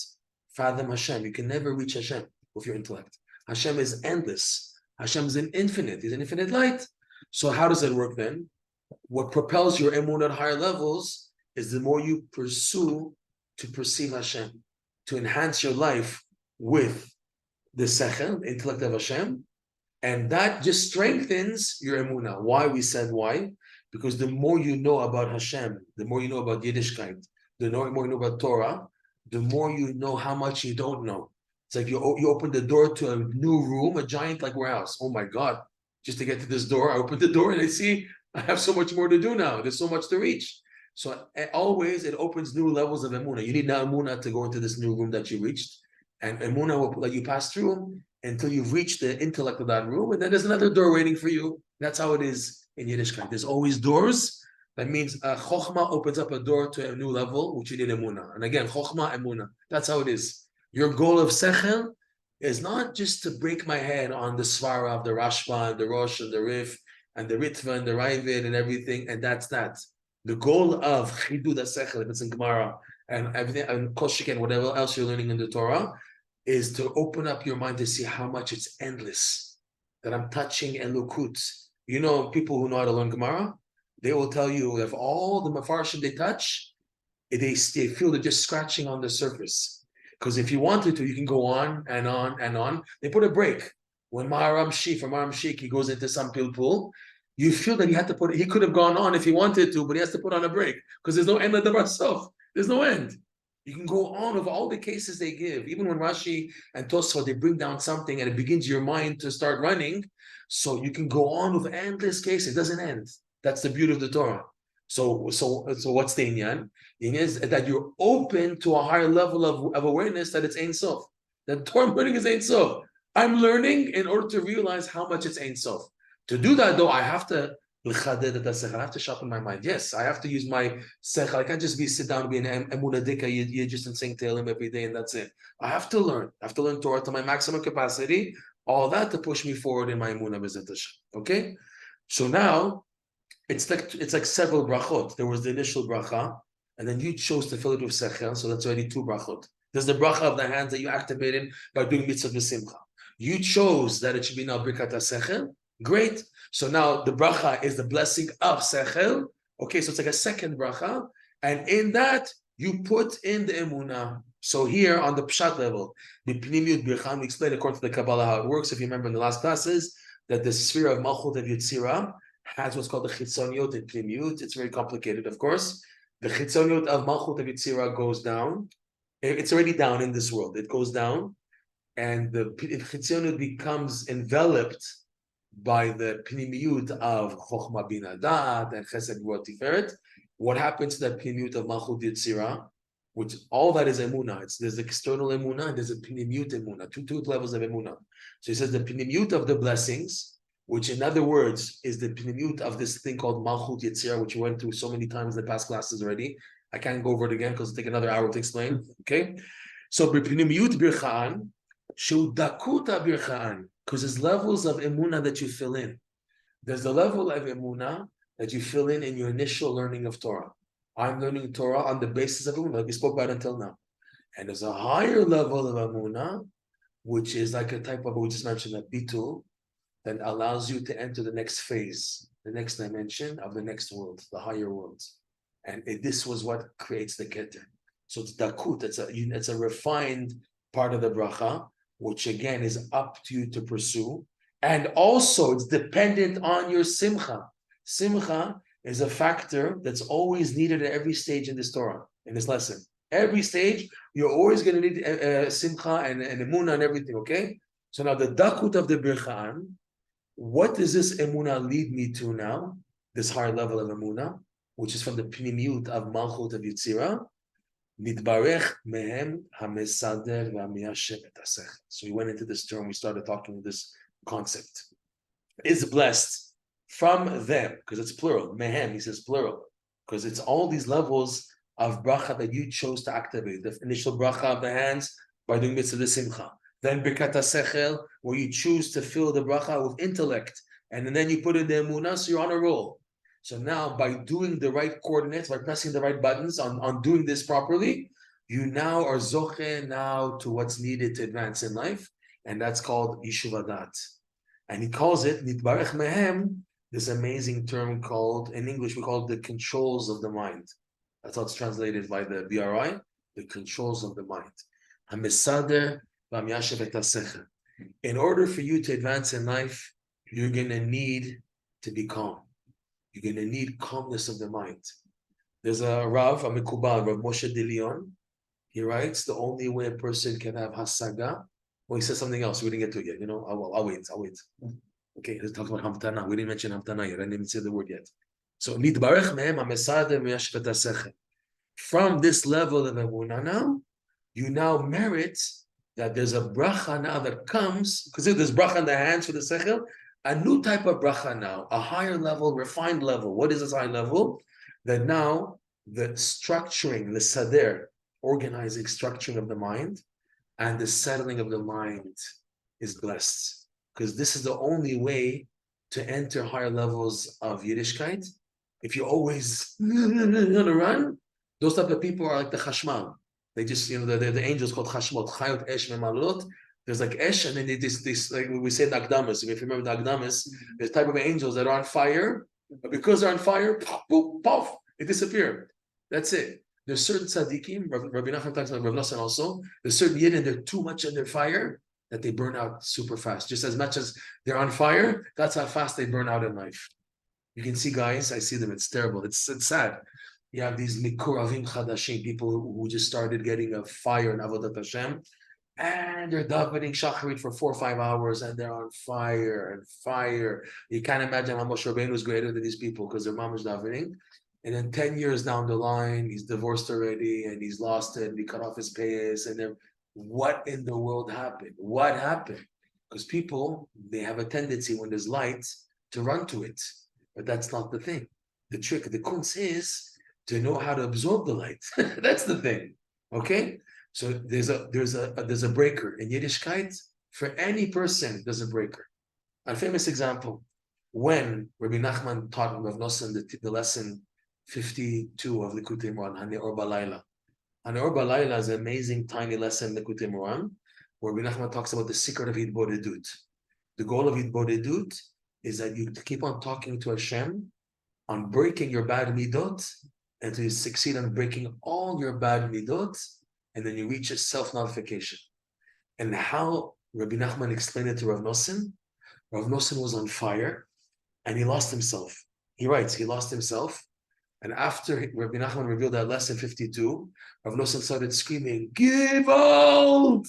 fathom Hashem. You can never reach Hashem with your intellect. Hashem is endless. Hashem is infinite. He's an infinite light. So how does it work then? What propels your emunah at higher levels is the more you pursue to perceive Hashem, to enhance your life with the sechel, the intellect of Hashem, and that just strengthens your emunah. Why? We said why? Because the more you know about Hashem, the more you know about Yiddishkeit, the more you know about Torah, the more you know how much you don't know. It's like you open the door to a new room, a giant like warehouse. Oh my God, just to get to this door, I open the door and I see I have so much more to do now. There's so much to reach. So always it opens new levels of emunah. You need now emunah to go into this new room that you reached. And emunah will let you pass through until you've reached the intellect of that room. And then there's another door waiting for you. That's how it is in Yiddishkeit. There's always doors. That means chokhmah opens up a door to a new level, which you need emunah. And again, chokhmah, emunah. That's how it is. Your goal of sechel is not just to break my head on the svara of the Rashba and the Rosh and the Rif and the Ritva and the Ravid and everything, and that's that. The goal of chidud sechel, if it's in Gemara and everything, and kol sheken, whatever else you're learning in the Torah, is to open up your mind to see how much it's endless, that I'm touching Elokut. You know, people who know how to learn Gemara, they will tell you if all the mafarshim they touch, they feel they're just scratching on the surface. Because if you wanted to, you can go on and on and on. They put a break. When Maharam Sheikh, he goes into some pool, you feel that he could have gone on if he wanted to, but he has to put on a break because there's no end of the Rav. There's no end. You can go on with all the cases they give. Even when Rashi and Tosfot, they bring down something and it begins your mind to start running. So you can go on with endless cases. It doesn't end. That's the beauty of the Torah. So what's the inyan? The inyan is that you're open to a higher level of awareness that it's Ein Sof. That Torah learning is Ein Sof. I'm learning in order to realize how much it's Ein Sof. To do that, though, I have to sharpen my mind. Yes, I have to use my sechel. I can't just sit down and be an emunadika. You just and sing Tehillim every day and that's it. I have to learn. I have to learn Torah to my maximum capacity. All that to push me forward in my emunah b'ezrat Hashem. Okay, so now it's like several brachot. There was the initial bracha, and then you chose to fill it with sechel. So that's already 2 brachot. There's the bracha of the hands that you activated by doing mitzvah v'simcha. You chose that it should be now birkat sechel. Great. So now the bracha is the blessing of sechel. Okay, so it's like a second bracha, and in that you put in the emunah. So here on the pshat level, the pnimiyut bircha, we explained according to the Kabbalah how it works. If you remember in the last classes, that the sphere of malchut of Yetzirah has what's called the chitzoniot and pnimiyut. It's very complicated, of course. The chitzoniot of malchut of Yetzirah goes down. It's already down in this world. It goes down, and the chitzoniot becomes enveloped by the pnimiyut of Chochma Bina Dat and Chesed Gvurah Tiferet. What happens to that pnimiyut of Malchut Yetzirah? Which all that is emunah. There's external emunah and there's a pnimiyut emunah, two levels of emunah. So he says the pnimiyut of the blessings, which in other words is the pnimiyut of this thing called Malchut Yetzirah, which we went through so many times in the past classes already. I can't go over it again because it'll take another hour to explain. Okay, so pnimiyut birchaan, shu dakuta birchaan. Because there's levels of emunah that you fill in. There's the level of emunah that you fill in your initial learning of Torah. I'm learning Torah on the basis of emunah, like we spoke about until now. And there's a higher level of emunah, which is like a type of, we just mentioned, a bitul, that allows you to enter the next phase, the next dimension of the next world, the higher world. And this was what creates the keter. So it's dakut, it's a refined part of the bracha, which again is up to you to pursue. And also it's dependent on your simcha. Simcha is a factor that's always needed at every stage in this Torah, in this lesson. Every stage, you're always going to need simcha and emunah and everything, okay? So now the dakut of the birchaan, what does this emunah lead me to now? This higher level of emunah, which is from the pnimiyut of malchut of Yetzirah. Mitbarech mehem hamesader v'hamiyashem et hasechel. So we went into this term, we started talking this concept. Is blessed from them, because it's plural. Mehem, he says plural, because it's all these levels of bracha that you chose to activate. The initial bracha of the hands by doing mitzvah de simcha. Then birkat sechel, where you choose to fill the bracha with intellect, and then you put in the emunah, so you're on a roll. So now, by doing the right coordinates, by pressing the right buttons on doing this properly, you now are zoche now to what's needed to advance in life, and that's called Yishuv Adat. And he calls it Nitbarech Mehem, this amazing term called, in English we call it the controls of the mind. That's how it's translated by the BRI, the controls of the mind. HaMesader v'hamiyashev et hasechel. In order for you to advance in life, you're going to need to be calm. You're going to need calmness of the mind. There's a Rav, a Mikubal, Rav Moshe de Leon. He writes, the only way a person can have hasaga. Well, he says something else. We didn't get to it yet. You know, I'll wait. Okay, let's talk about Hamtana. We didn't mention Hamtana yet. I didn't even say the word yet. So, Nitbarech mehem hamesader v'yashvet hasechel. From this level of emunah now, you now merit that there's a bracha now that comes, because if there's bracha in the hands for the sechel, a new type of bracha now, a higher level, refined level. What is this high level? That now the structuring, the sader, organizing, structuring of the mind, and the settling of the mind is blessed. Because this is the only way to enter higher levels of Yiddishkeit. If you always on a run, those type of people are like the chashmal. They just, the angels called chashmot, chayot esh memalot. There's like esh, and then this like we say in the Akdamas. If you remember the Akdamas, there's type of angels that are on fire, But because they're on fire, pop, boom, pop, it disappeared. That's it. There's certain tzaddikim, Rabbi Nachman talks about Rabbi Nosson also, there's certain yidden, they're too much in their fire that they burn out super fast. Just as much as they're on fire, that's how fast they burn out in life. You can see guys, I see them, it's terrible. It's sad. You have these mikuravim chadashim, people who just started getting a fire in Avodat Hashem, and they're davening shacharit for 4 or 5 hours, and they're on fire and fire. You can't imagine how Moshe Rabbeinu was greater than these people because their mom is davening. And then 10 years down the line, he's divorced already, and he's lost it, and he cut off his payas, and then what in the world happened? What happened? Because people, they have a tendency when there's light to run to it. But that's not the thing. The trick, the kunz is to know how to absorb the light. That's the thing. Okay? So there's a breaker. In Yiddishkeit, for any person, there's a breaker. A famous example, when Rabbi Nachman taught Rav Nosson the lesson 52 of Likutey Moharan, Haneor Balayla. Haneor Balayla is an amazing tiny lesson in Likutey Moharan, where Rabbi Nachman talks about the secret of Hitbodedut. The goal of Hitbodedut is that you keep on talking to Hashem on breaking your bad midot until you succeed on breaking all your bad midot, and then you reach a self-nullification. And how Rabbi Nachman explained it to Rav Nosson was on fire, and he lost himself. He writes, he lost himself, and after Rabbi Nachman revealed that lesson 52, Rav Nosson started screaming, "Give out!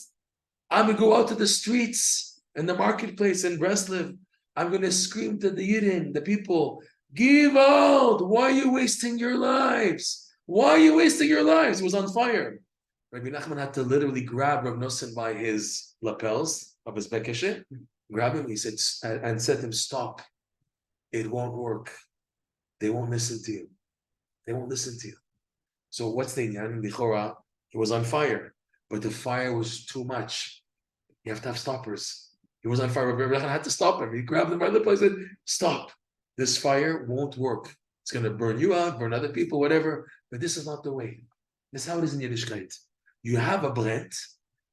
I'm going to go out to the streets in the marketplace in Breslev. I'm going to scream to the Yidden, the people, give out! Why are you wasting your lives? Why are you wasting your lives?" It was on fire. Rabbi Nachman had to literally grab Rav Nosson by his lapels of his bekeshe, grab him, he said, and said to him, "Stop. It won't work. They won't listen to you. They won't listen to you." So what's the inyan? Lichora, he was on fire, but the fire was too much. You have to have stoppers. He was on fire. Rabbi Nachman had to stop him. He grabbed him by the lapel and said, "Stop. This fire won't work. It's going to burn you out, burn other people, whatever. But this is not the way. This is how it is in Yiddishkeit. You have a blend,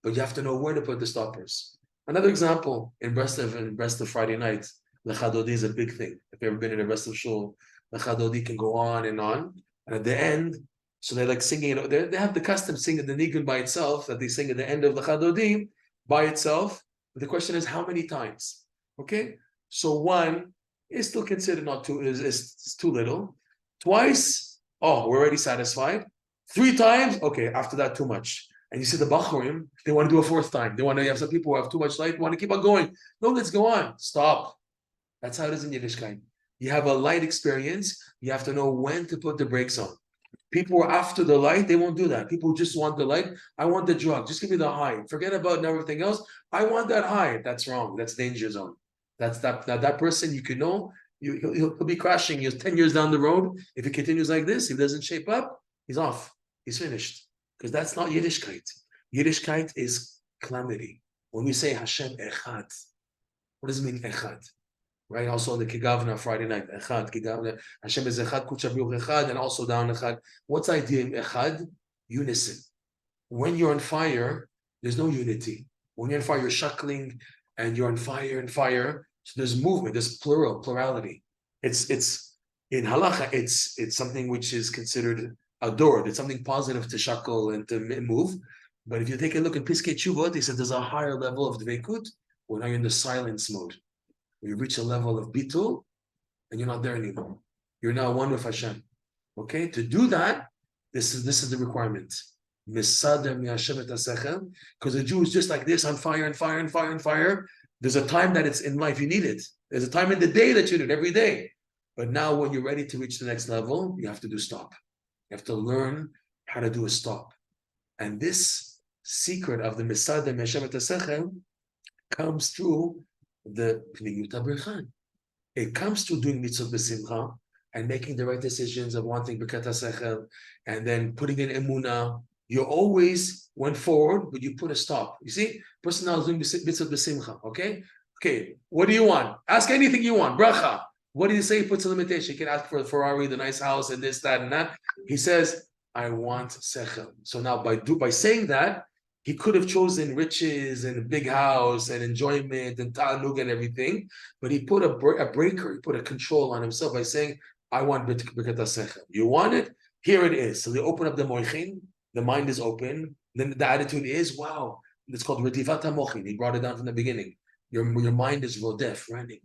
but you have to know where to put the stoppers. Another example, in Breslov Friday night, Lecha Dodi is a big thing. If you've ever been in a Breslov shul, Lecha Dodi can go on. And at the end, so they're like singing, they have the custom singing the nigun by itself, that they sing at the end of Lecha Dodi by itself. But the question is, how many times? Okay? So one is still considered not too, is too little. Twice, oh, we're already satisfied. 3 times, okay, after that, too much. And you see the Bachurim, they want to do a 4th time. They want to have some people who have too much light, want to keep on going. No, let's go on. Stop. That's how it is in Yiddishkeit. You have a light experience, you have to know when to put the brakes on. People who are after the light, they won't do that. People who just want the light, I want the drug, just give me the high. Forget about everything else. I want that high. That's wrong. That's danger zone. That's that person, you can know, he'll be crashing. He's 10 years down the road. If he continues like this, if he doesn't shape up, he's off. He's finished. Because that's not Yiddishkeit. Yiddishkeit is calamity. When we say Hashem Echad, what does it mean Echad? Right? Also the Kigavna Friday night, Echad, Kigavna, Hashem is Echad, Kuchabiuch Echad, and also down Echad. What's the idea in Echad? Unison. When you're on fire, there's no unity. When you're on fire, you're shuckling, and you're on fire and fire. So there's movement, there's plurality. It's in halacha, it's something which is considered adored. It's something positive to shackle and to move. But if you take a look at Piskei Teshuvot, they said there's a higher level of dveikut, where now you're in the silence mode. You reach a level of bitul, and you're not there anymore. You're now one with Hashem. Okay, to do that, this is the requirement. Because the Jew is just like this, on fire and fire and fire and fire. There's a time that it's in life you need it. There's a time in the day that you need it, every day. But now when you're ready to reach the next level, you have to do stop. You have to learn how to do a stop. And this secret of the Mesadeh Meshem et HaSechel comes through the Pnimiyut HaBirchan. It comes through doing mitzvot b'simcha and making the right decisions of wanting Birkat HaSechel and then putting in emunah. You always went forward, but you put a stop. You see, person now is doing mitzvot b'simcha. Okay, what do you want? Ask anything you want. Bracha. What do you say? He puts a limitation. You can ask for a Ferrari, the nice house, and this, that, and that. He says, I want sechel. So now by saying that, He could have chosen riches and a big house and enjoyment and ta'anug and everything, but he put a breaker, he put a control on himself by saying, I want Birkat HaSechel. You want it? Here it is. So they open up the moichin, the mind is open. Then the attitude is, wow, it's called Redivat HaMochin. He brought it down from the beginning. Your mind is rodef, running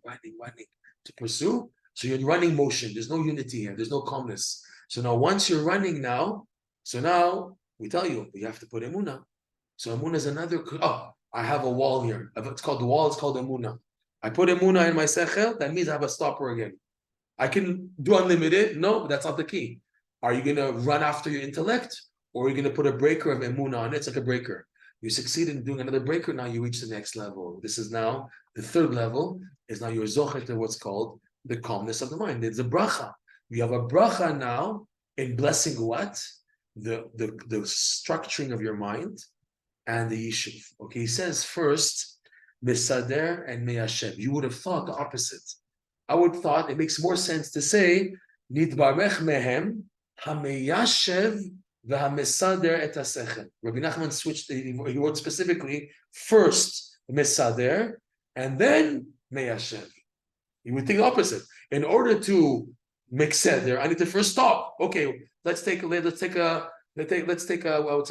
to pursue. So you're in running motion. There's no unity here. There's no calmness. So now once you're running now, so now we tell you have to put emunah. So emunah is another. Oh, I have a wall here. It's called the wall. It's called emunah. I put emunah in my sechel. That means I have a stopper again. I can do unlimited. No, that's not the key. Are you gonna run after your intellect, or are you gonna put a breaker of emunah on it? It's like a breaker. You succeed in doing another breaker. Now you reach the next level. This is now the third level. Is now you're zocher to what's called the calmness of the mind. It's a bracha. We have a bracha now in blessing what the structuring of your mind and the yishuv. Okay, he says first, misader and meyashev. You would have thought the opposite. I would have thought it makes more sense to say, nidbarech mehem hameyashev v'hamisader et hasechel. Rabbi Nachman switched, he wrote specifically, first misader, and then meyashev. You would think the opposite. In order to make seder, I need to first stop. Okay, let's take a what's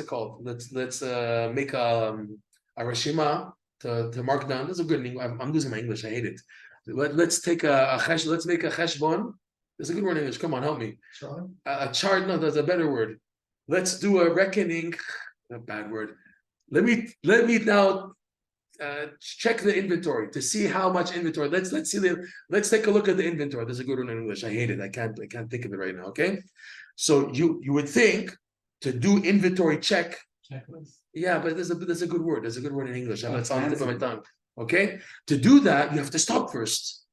it called? Let's make a reshima to mark down. That's a good name. I'm losing my English. I hate it. Let's make a cheshbon. There's a good word in English. Come on, help me. A chart. No, there's a better word. Let's do a reckoning. A bad word. Let me now check the inventory to see how much inventory. Let's take a look at the inventory. There's a good one in English. I hate it. I can't think of it right now. Okay, so you would think to do inventory check. Checklist. Yeah, but there's a good word. There's a good word in English. It's on the tip of my tongue. Okay, to do that you have to stop first.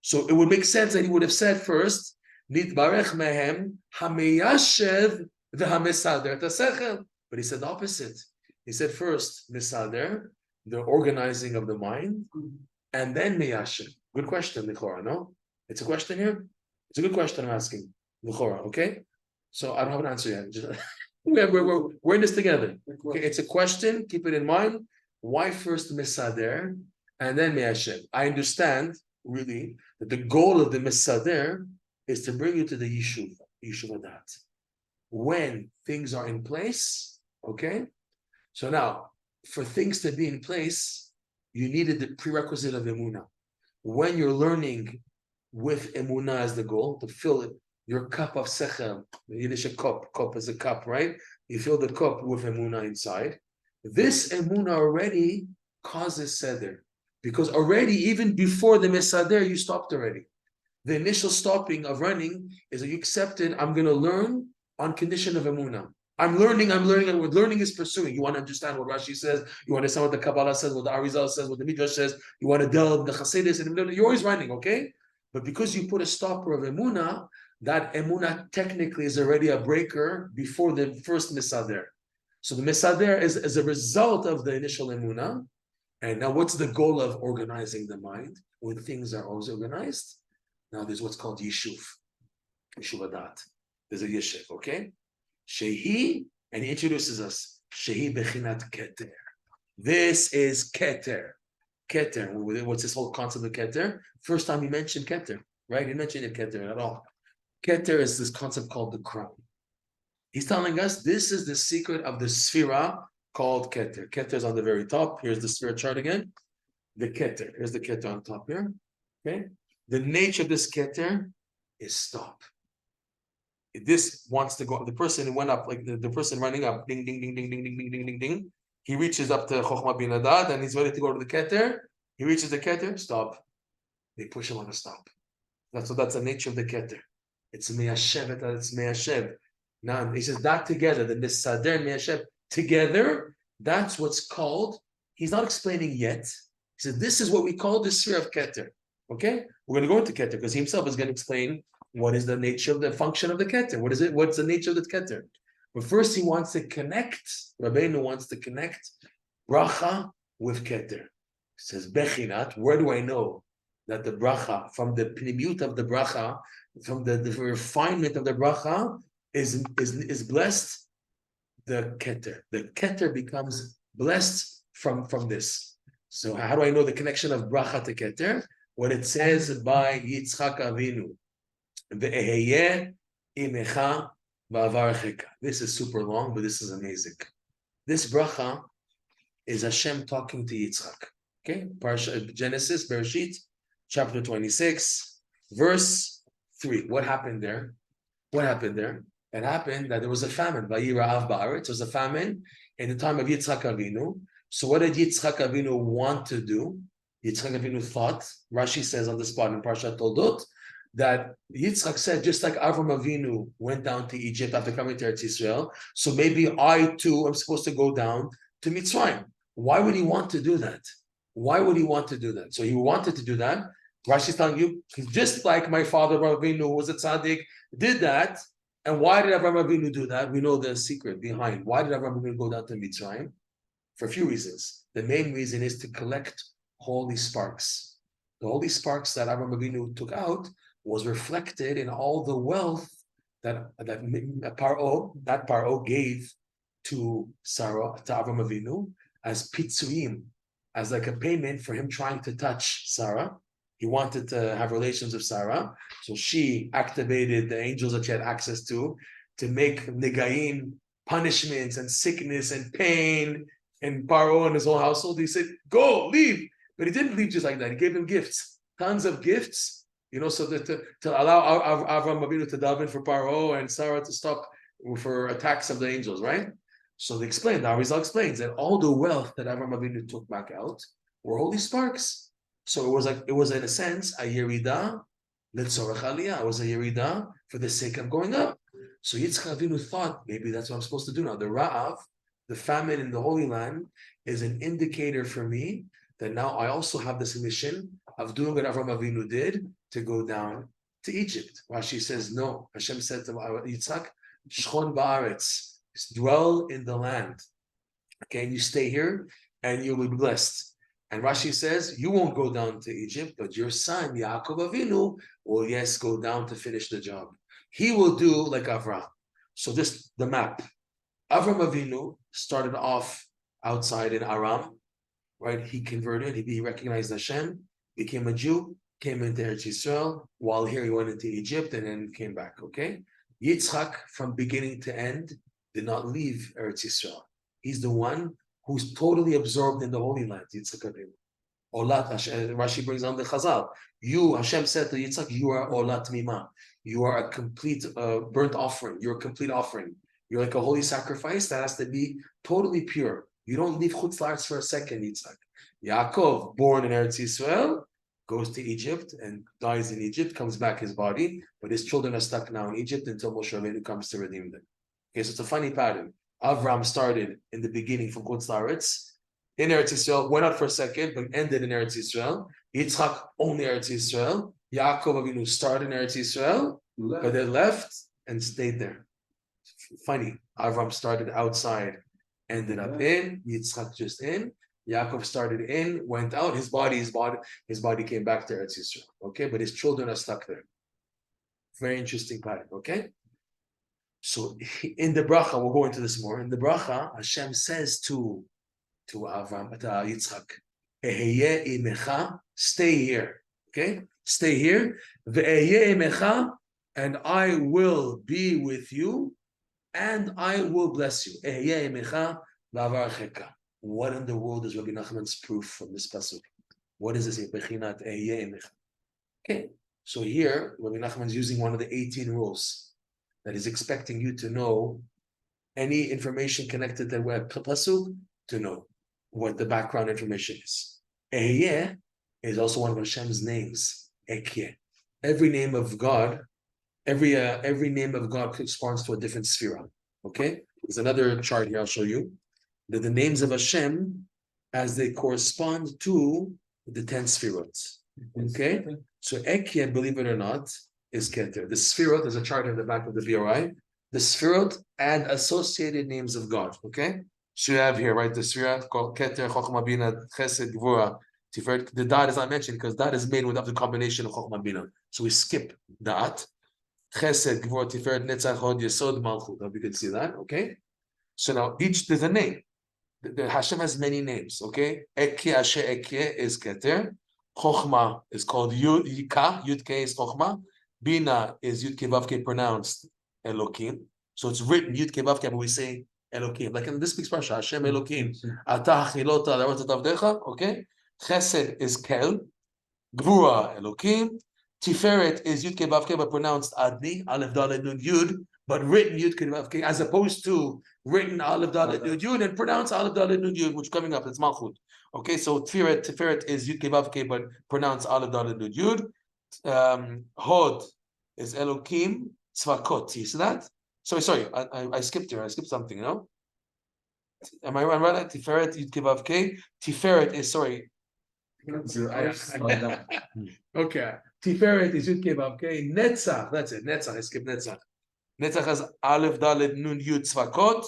So it would make sense that he would have said first, Nitbarech mehem hameyashev v'hamesader tasechel. But he said the opposite. He said first misader, the organizing of the mind, and then meyashev. Good question, Lichora, no? It's a question here? It's a good question I'm asking, Lichora, okay? So I don't have an answer yet. We're in this together. Okay, it's a question, keep it in mind. Why first misader, and then meyashev? I understand, really, that the goal of the misader is to bring you to the yishuv adat. When things are in place, okay? So now, for things to be in place, you needed the prerequisite of emunah. When you're learning with emunah as the goal, to fill it, your cup of sechel, the Yiddish cup is a cup, right? You fill the cup with emunah inside. This emunah already causes seder. Because already, even before the mesader, you stopped already. The initial stopping of running is that you accepted, I'm going to learn on condition of emunah. I'm learning, and what learning is pursuing. You want to understand what Rashi says, you want to understand what the Kabbalah says, what the Arizal says, what the Midrash says, you want to delve the Chassidus, and you're always running, okay? But because you put a stopper of emunah, that emunah technically is already a breaker before the first mesader. So the mesader is a result of the initial emunah. And now what's the goal of organizing the mind? When things are always organized, now there's what's called yishuv adat. There's a yeshiv, okay? Shehi, and he introduces us, Shehi bechinat keter. This is keter. Keter, what's this whole concept of keter? First time he mentioned keter, right? He mentioned it keter at all. Keter is this concept called the crown. He's telling us this is the secret of the sphira called Keter. Keter is on the very top. Here's the sphere chart again. The Keter. Here's the Keter on top here. Okay. The nature of this Keter is stop. This wants to go. The person who went up, like the person running up, ding, ding, ding, ding, ding, ding, ding, ding, ding, ding. He reaches up to Chokhmah bin Adad and he's ready to go to the Keter. He reaches the Keter, stop. They push him on a stop. That's the nature of the Keter. It's Meyashev, it's Meyashev. Now he says that together, the Misader and Meyashev together, that's what's called, he's not explaining yet. He said, this is what we call the sphere of Keter. Okay? We're going to go into Keter because he himself is going to explain what is the nature of the function of the Keter. What is it? What's the nature of the Keter? But first he wants to connect, Rabbeinu wants to connect bracha with Keter. He says, Bechinat, where do I know that the bracha, from the pnimiut of the bracha, from the refinement of the bracha, is blessed? The Keter. The Keter becomes blessed from this. So how do I know the connection of bracha to keter? What it says by Yitzchak Avinu, ve'ehyeh imecha va'avarcheka. This is super long, but this is amazing. This bracha is Hashem talking to Yitzchak. Okay, Parsha Genesis, Bereshit, chapter 26, verse 3. What happened there? What happened there? It happened that there was a famine. Vayirav ba'aretz. There was a famine in the time of Yitzchak Avinu. So what did Yitzchak Avinu want to do? Yitzchak Avinu thought, Rashi says on the spot in Parshat Toldot, that Yitzchak said, just like Avram Avinu went down to Egypt after coming to Eretz Yisrael, so maybe I too am supposed to go down to Mitzrayim. Why would he want to do that? Why would he want to do that? So he wanted to do that. Rashi is telling you, just like my father Avinu, who was a tzaddik, did that. And why did Avram Avinu do that? We know the secret behind. Why did Avram Avinu go down to Mitzrayim? For a few reasons. The main reason is to collect holy sparks. The holy sparks that Avram Avinu took out was reflected in all the wealth that Paro gave to Sarah, to Avram Avinu, as pitzuim, as like a payment for him trying to touch Sarah. He wanted to have relations with Sarah, so she activated the angels that she had access to make negaim, punishments and sickness and pain, and Paro and his whole household. He said, "Go, leave," but he didn't leave just like that. He gave him gifts, tons of gifts, so that to allow Avram Avinu to daven for Paro and Sarah to stop for attacks of the angels, right? So they explained. The Arizal explains that all the wealth that Avram Avinu took back out were holy sparks. So it was in a sense a yerida letzorach aliyah. It was a yerida for the sake of going up. So Yitzchak Avinu thought maybe that's what I'm supposed to do now. The ra'av, the famine in the Holy Land, is an indicator for me that now I also have this mission of doing what Avram Avinu did to go down to Egypt. Rashi says no. Hashem said to Yitzchak, "Shchon ba'aretz," dwell in the land. Okay, you stay here and you will be blessed. And Rashi says, you won't go down to Egypt, but your son, Yaakov Avinu, will, yes, go down to finish the job. He will do like Avram. So this, the map. Avram Avinu started off outside in Aram, right? He converted, he recognized Hashem, became a Jew, came into Eretz Yisrael. While here, he went into Egypt and then came back, okay? Yitzchak, from beginning to end, did not leave Eretz Yisrael. He's the one who's totally absorbed in the Holy Land, Yitzchak Avinu. Olat, Rashi brings on the Chazal. You, Hashem said to Yitzchak, you are Olat Mima. You are a complete burnt offering. You're a complete offering. You're like a holy sacrifice that has to be totally pure. You don't leave Chutz La'aretz for a second, Yitzchak. Yaakov, born in Eretz Yisrael, goes to Egypt and dies in Egypt, comes back his body, but his children are stuck now in Egypt until Moshe Rabbeinu comes to redeem them. Okay, so it's a funny pattern. Avram started in the beginning from Chutz La'aretz, in Eretz Yisrael, went out for a second, but ended in Eretz Yisrael. Yitzchak only Eretz Yisrael. Yaakov Avinu started in Eretz Yisrael, but they left and stayed there. Funny. Avram started outside, ended up in. Yitzchak just in. Yaakov started in, went out. His body came back to Eretz Yisrael. Okay, but his children are stuck there. Very interesting pattern. Okay. So in the bracha, we'll go into this more. In the bracha, Hashem says to Avram, to Yitzchak, "Ehyeh imecha," stay here. Okay, stay here. Ve'ehyeh imecha, and I will be with you, and I will bless you. Ehyeh imecha va'avarcheka. What in the world is Rabbi Nachman's proof from this pasuk? What is this? Bechinat ehyeh imecha. Okay, so here Rabbi Nachman is using one of the 18 rules that is expecting you to know any information connected to the pasuk, to know what the background information is. Ehyeh is also one of Hashem's names. Ekyeh. Every name of God corresponds to a different sphera. Okay? There's another chart here I'll show you. That the names of Hashem as they correspond to the 10 sphirot. Okay? So Ekyeh, believe it or not, is Keter. The Sfirot, there's a chart in the back of the BRI, the Sfirot and associated names of God, okay? So you have here, right, the Sfirot called Keter, Chochmah, Bina, Chesed, Gvura, Tiferet. The Da'at is not mentioned because Da'at is made without the combination of Chochmah, Bina. So we skip Da'at. Chesed, Gvura, Tiferet, Netzach, Hod, Yesod, Malchut. Hope you can see that, okay? So now there's a name. The Hashem has many names, okay? Ekyeh, Asher Ekyeh is Keter. Chochma is called Yud K is Chochma. Bina is Yud Kei Vav Kei pronounced Elokim. So it's written Yud Kei Vav Kei, but we say Elokim. Like in this week's parsha, Hashem Elokim. Atah Chilota La'arot Avdecha, okay? Chesed is Kel. Gvura Elokim. Tiferet is Yud Kei Vav Kei, but pronounced Adni, Aleph Dalet Nun Yud, but written Yud Kei Vav Kei, as opposed to written Aleph Dalet Nun Yud and pronounced Aleph Dalet Nun Yud, which coming up, it's Malchut. Okay, so Tiferet is Yud Kei Vav Kei, but pronounced Aleph Dalet Nun Yud. Hod is Elokim Tzvakot. You see that? Sorry, I skipped here. I skipped something, you know? Am I right? Tiferet Yud Kei Vav Kei. Tiferet is, sorry. Okay. Tiferet is Yud Kei Vav Kei. Netzach, that's it. Netzach, I skipped Netzach. Netzach has Aleph Dalet Nun Yud Tzvakot.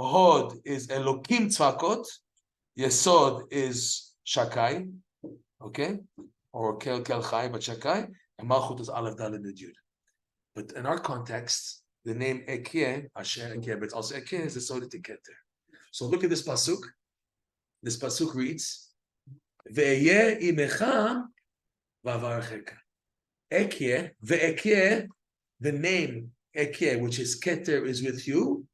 Hod is Elokim Tzvakot. Yesod is Shakai. Okay? Or Kel Chai, but Shakai. And Malchut is Aleph Dalet Nun Yud. But in our context, the name Ekyeh, Asher Ekyeh, but also Ekyeh is the Sod Keter. So look at this pasuk. This pasuk reads, Ve'yeh imecha v'avarcheka. Ekyeh, ve'ekyeh, the name Ekyeh, which is Keter, is with you,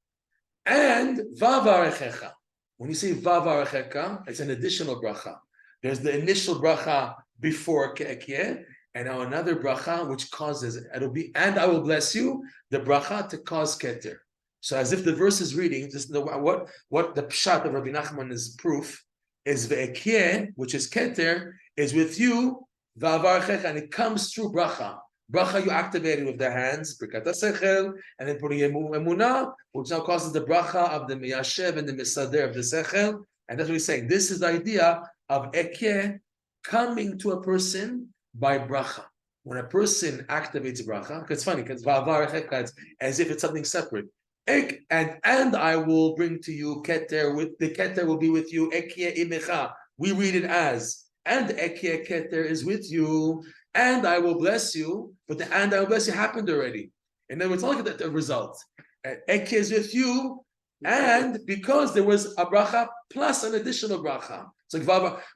and v'avarchecha. When you say v'avarchecha, it's an additional bracha. There's the initial bracha before Ekyeh, and now another bracha which causes, it'll be, and I will bless you, the bracha to cause Keter. So as if the verse is reading, just what the pshat of Rabbi Nachman is proof, is ve'ekyeh, which is Keter, is with you, v'avarchecha, and it comes through bracha. Bracha you activate it with the hands, Birkat HaSechel, and then putting emunah, which now causes the bracha of the miyashev and the misader of the sechel, and that's what he's saying. This is the idea of ekyeh coming to a person by bracha. When a person activates bracha, because it's funny, because v'avarchecha, it's as if it's something separate. And I will bring to you Keter, with the Keter will be with you, Ekyeh imecha. We read it as, and Ekyeh Keter is with you, and I will bless you, but the and I will bless you happened already. In other words, look at the result. Ekyeh is with you, and because there was a bracha plus an additional bracha. So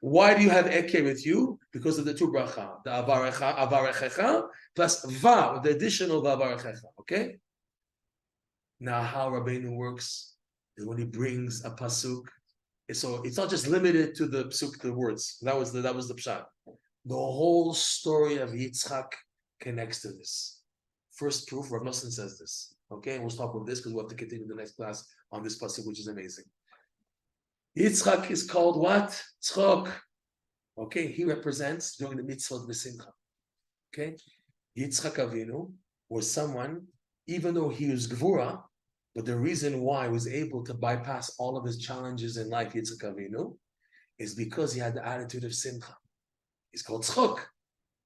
why do you have Ekyeh with you? Because of the two bracha, the avarechecha plus va, the additional vavarechecha. Okay. Now, how Rabbeinu works is when he brings a pasuk. So it's not just limited to the pasuk, the words. That was the pshat. The whole story of Yitzchak connects to this. First proof, Rav Nosson says this. Okay, and we'll stop with this because we'll have to continue the next class on this pasuk, which is amazing. Yitzchak is called what? Tzchok. Okay, he represents during the mitzvot b'simcha. Okay, Yitzchak Avinu was someone, even though he was gvura, but the reason why he was able to bypass all of his challenges in life, Yitzchak Avinu, is because he had the attitude of simcha. He's called tzchok.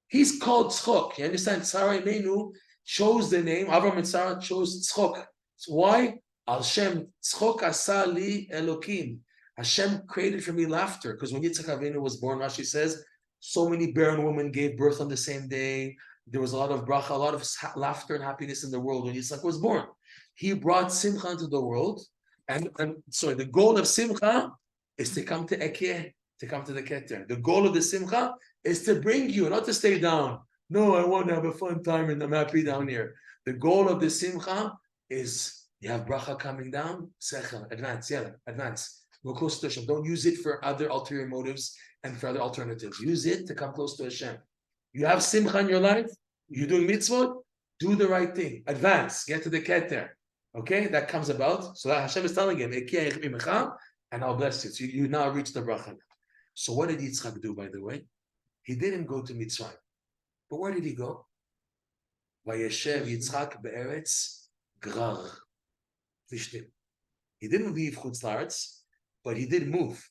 He's called tzchok. You understand? Sarah Imenu chose the name. Avram and Sarah chose tzchok. So why? Al Shem tzchok asa li Elokim. Hashem created for me laughter. Because when Yitzchak Avinu was born, Rashi says, so many barren women gave birth on the same day. There was a lot of bracha, a lot of laughter and happiness in the world when Yitzchak was born. He brought simcha into the world, and sorry, the goal of simcha is to come to Ekyeh, to come to the Keter. The goal of the simcha is to bring you, not to stay down. No, I want to have a fun time and I'm happy down here. The goal of the simcha is you have bracha coming down, sechel, advance, advance. Go close to Hashem. Don't use it for other ulterior motives and for other alternatives. Use it to come close to Hashem. You have simcha in your life, you're doing mitzvot, do the right thing. Advance, get to the Keter. Okay, that comes about. So that Hashem is telling him, and I'll bless you. So you now reach the bracha. So what did Yitzchak do, by the way? He didn't go to Mitzrayim. But where did he go? Vayeshev Yitzchak be'eretz Grar. He didn't leave Chutz La'aretz, but he did move.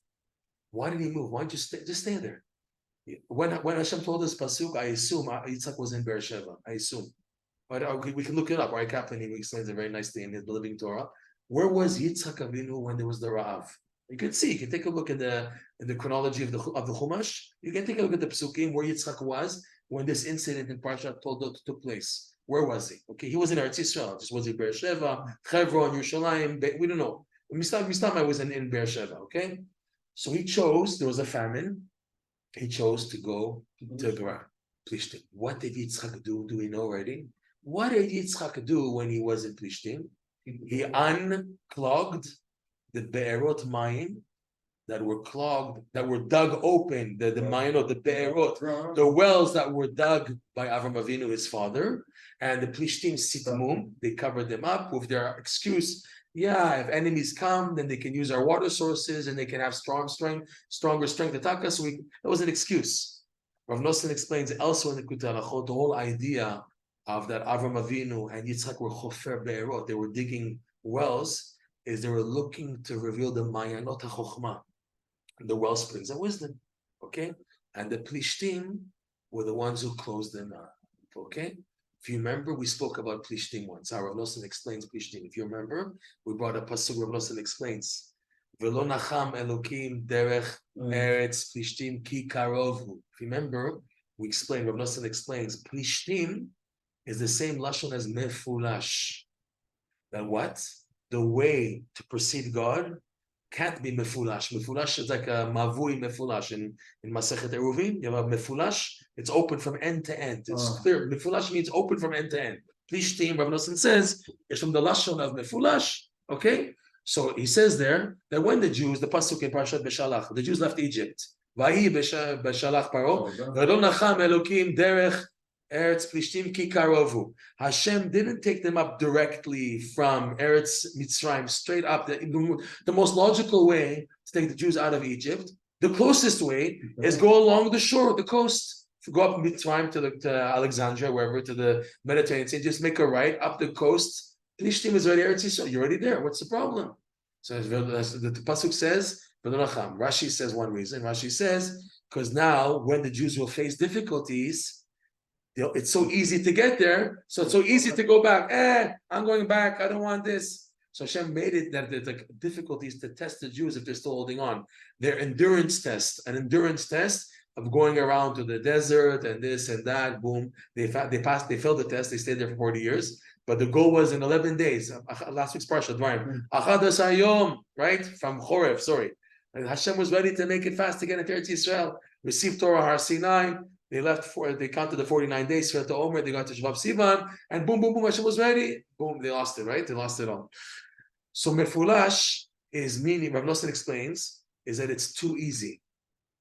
Why did he move? Why don't you just stay there? When Hashem told us pasuk, I assume Yitzchak was in Beersheba. I assume. But we can look it up. Right, Kaplan, he explains it very nicely in his Living Torah. Where was Yitzchak Avinu when there was the Ra'av? You can see. You can take a look in the chronology of the Chumash. You can take a look at the Pesukim where Yitzchak was when this incident in Parshat Toldot took place. Where was he? Okay, he was in Eretz Yisrael. Just was he Beersheba, Hebron, Yerushalayim? We don't know. Mistama was in Beersheba, okay? So he chose, there was a famine, he chose to go to Gerar, Plishtim. What did Yitzchak do? Do we know already? What did Yitzchak do when he was in Plishtim? He unclogged the Be'erot Mayim that were clogged, that were dug open, the Mayim, the Be'erot, the wells that were dug by Avram Avinu, his father, and the Plishtim Sitmum, they covered them up with their excuse. Yeah, if enemies come, then they can use our water sources and they can have stronger strength to attack us. That was an excuse. Rav Nosson explains elsewhere in the Likutey Moharan, the whole idea of that Avram Avinu and Yitzchak were chofer be'erot, they were digging wells, is they were looking to reveal the mayanot ha'chokhmah, the well springs of wisdom, okay? And the Plishtim were the ones who closed them up, okay? If you remember, we spoke about Plishtim once. Rav Nosson explains Plishtim. If you remember, we brought up pasuk. Rav Nosson explains, "Velo nacham Elokim derech eretz Plishtim ki karovu." If you remember, we explained. Rav Nosson explains Plishtim is the same lashon as mefulash. That what? The way to perceive God can't be mefulash. Mefulash is like a mavui mefulash in Masechet Eruvin. You have a mefulash. It's open from end to end. It's clear. Mefulash means open from end to end. Plishtim, Rav Nosson says, is from the lashon of mefulash. Okay, so he says there that when the Jews, the pasuk in Parashat Beshalach, the Jews left Egypt. Vahi beshalach paro. V'lo nacham Elokim derech Eretz Plishtim ki karovu. Hashem didn't take them up directly from Eretz Mitzrayim straight up. The most logical way to take the Jews out of Egypt, the closest way, is go along the shore, the coast. If you go up Mitzrayim to Alexandria, wherever, to the Mediterranean Sea, just make a right up the coast. Plishtim is already Eretz Yisrael. You're already there. What's the problem? So the pasuk says, Rashi says one reason. Rashi says because now when the Jews will face difficulties, it's so easy to get there, so it's so easy to go back. I'm going back. I don't want this. So Hashem made it that there's like difficulties to test the Jews if they're still holding on. Their endurance test, an endurance test of going around to the desert and this and that. Boom, they passed. They failed the test. They stayed there for 40 years. But the goal was in 11 days. Last week's parsha, Dvarim, Achad Hayom, right from Chorev. Sorry, and Hashem was ready to make it fast to get into Eretz Yisrael. Received Torah Har Sinai. They they counted the 49 days for the Omer, they got to Shvav Sivan, and boom, boom, boom, Hashem was ready. Boom, they lost it, right? They lost it all. So Mefulash is meaning, Rav Nosson explains, is that it's too easy.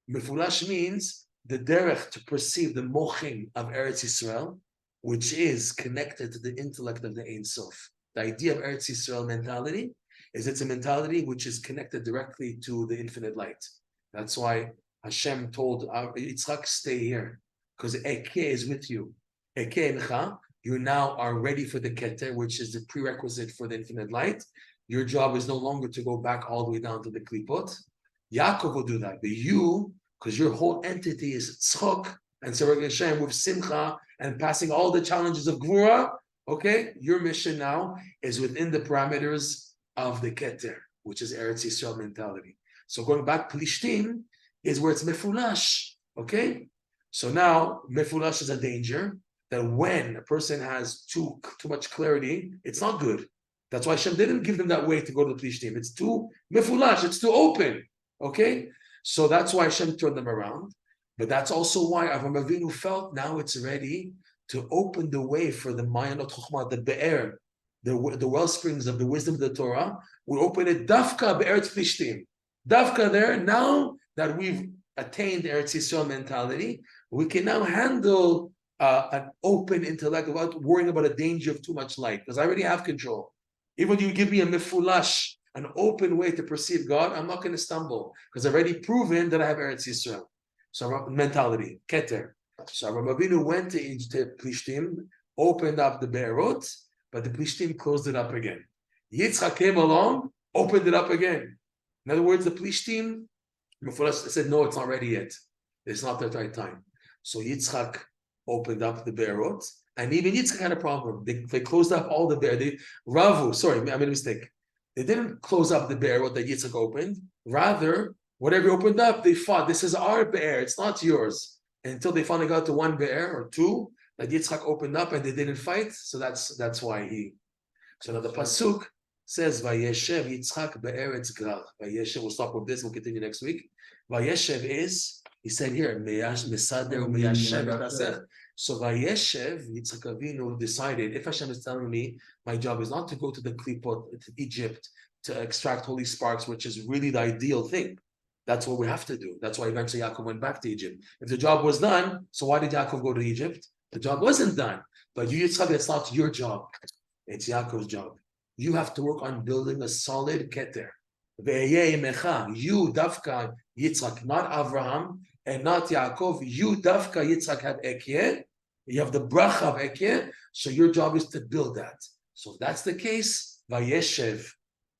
Mefulash means the derech to perceive the mochim of Eretz Yisrael, which is connected to the intellect of the Ein Sof. The idea of Eretz Yisrael mentality is it's a mentality which is connected directly to the infinite light. That's why Hashem told Yitzchak, stay here, because Eke is with you. Eke Encha, you now are ready for the Keter, which is the prerequisite for the infinite light. Your job is no longer to go back all the way down to the Klipot. Yaakov will do that, but you, because your whole entity is tzchok and serving Hashem with simcha and passing all the challenges of Gvura, okay, your mission now is within the parameters of the Keter, which is Eretz Yisrael mentality. So going back, Plishtim is where it's mefulash, okay? So now mefulash is a danger that when a person has too much clarity, it's not good. That's why Hashem didn't give them that way to go to the Plishtim. It's too mefulash, it's too open, okay? So that's why Hashem turned them around. But that's also why Avram Avinu felt now it's ready to open the way for the Mayanot Chokhmah, the Be'er, the well springs of the wisdom of the Torah. We open it Dafka Be'eretz Plishtim. Dafka there, now that we've attained Eretz Yisrael mentality, we can now handle an open intellect without worrying about a danger of too much light, because I already have control. Even when you give me a mefulash, an open way to perceive God, I'm not going to stumble, because I've already proven that I have Eretz Yisrael. So mentality, Keter. So Rav Avinu went to Plishtim, opened up the Be'erot, but the Plishtim closed it up again. Yitzchak came along, opened it up again. In other words, the Plishtim said, no, it's not ready yet. It's not the right time. So Yitzchak opened up the Be'erot, and even Yitzchak had a problem. They closed up all the Be'er. I made a mistake. They didn't close up the Be'erot that Yitzchak opened. Rather, whatever opened up, they fought. This is our Be'er, it's not yours. Until they finally got to one Be'er or two that Yitzchak opened up and they didn't fight. So that's why he. So now the pasuk says Vayeshev Yitzchak be'eretz Gerar. Vayeshev, we'll stop with this, we'll continue next week. Vayeshev is, he said here, Mesader Meyashev Tasech. So Vayeshev, Yitzchak Avinu decided, if Hashem is telling me my job is not to go to the Klipot, to Egypt, to extract holy sparks, which is really the ideal thing. That's what we have to do. That's why eventually Yaakov went back to Egypt. If the job was done, so why did Yaakov go to Egypt? The job wasn't done. But you, Yitzchak, it's not your job. It's Yaakov's job. You have to work on building a solid keter. You, Dafka, Yitzchak, not Avraham, and not Yaakov. You, Dafka, Yitzchak, have Ekeh. You have the bracha of Ekeh. So your job is to build that. So if that's the case, Vayeshev,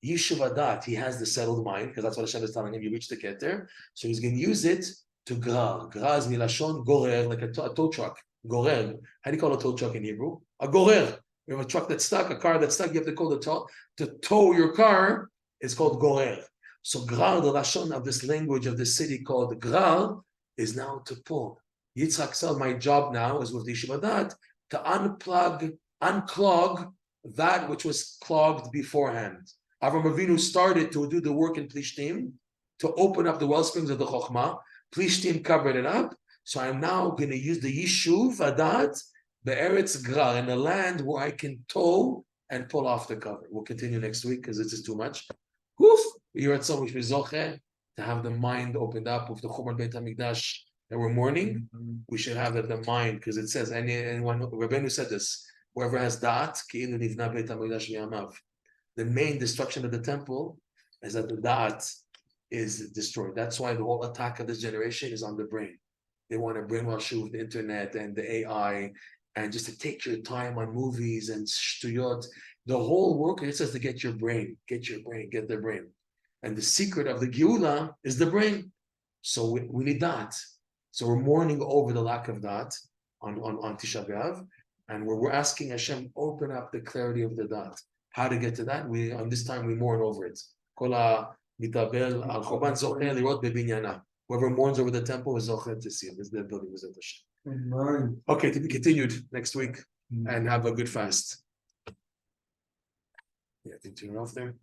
Yishuv Adat, he has the settled mind, because that's what Hashem is telling him, you reach the keter. So he's going to use it to gra. Gra is milashon gorer, like a tow truck. Gorer. How do you call a tow truck in Hebrew? A gorer. You have a truck that's stuck, a car that's stuck, you have to call the tow. To tow your car is called gorer. So gra, the lashon of this language of the city called gra, is now to pull. Yitzchak said, my job now is with the Yishuv Adat to unclog that which was clogged beforehand. Avram Avinu started to do the work in Plishtim, to open up the well springs of the Chokhmah. Plishtim covered it up. So I'm now going to use the Yishuv Adat, Be'eretz Gerar, in the land where I can tow and pull off the cover. We'll continue next week because this is too much. You're at so much to have the mind opened up with the Chumar Beit HaMikdash that we're mourning. We should have the mind, because it says, anyone, Rabbeinu said this, whoever has da'at, ki'ilu nivna Beit HaMikdash v'yamav. The main destruction of the temple is that the da'at is destroyed. That's why the whole attack of this generation is on the brain. They want to brainwash you with the internet and the AI, and just to take your time on movies and shtuyot. The whole work, it says to get your brain, get their brain. And the secret of the Geula is the brain. So we need that. So we're mourning over the lack of that on Tisha B'Av, and we're asking Hashem, open up the clarity of the dat. How to get to that? On this time we mourn over it. Whoever mourns over the temple is zocher to see it. This is their building. Okay, to be continued next week, and have a good fast. Yeah, I think turn it off there.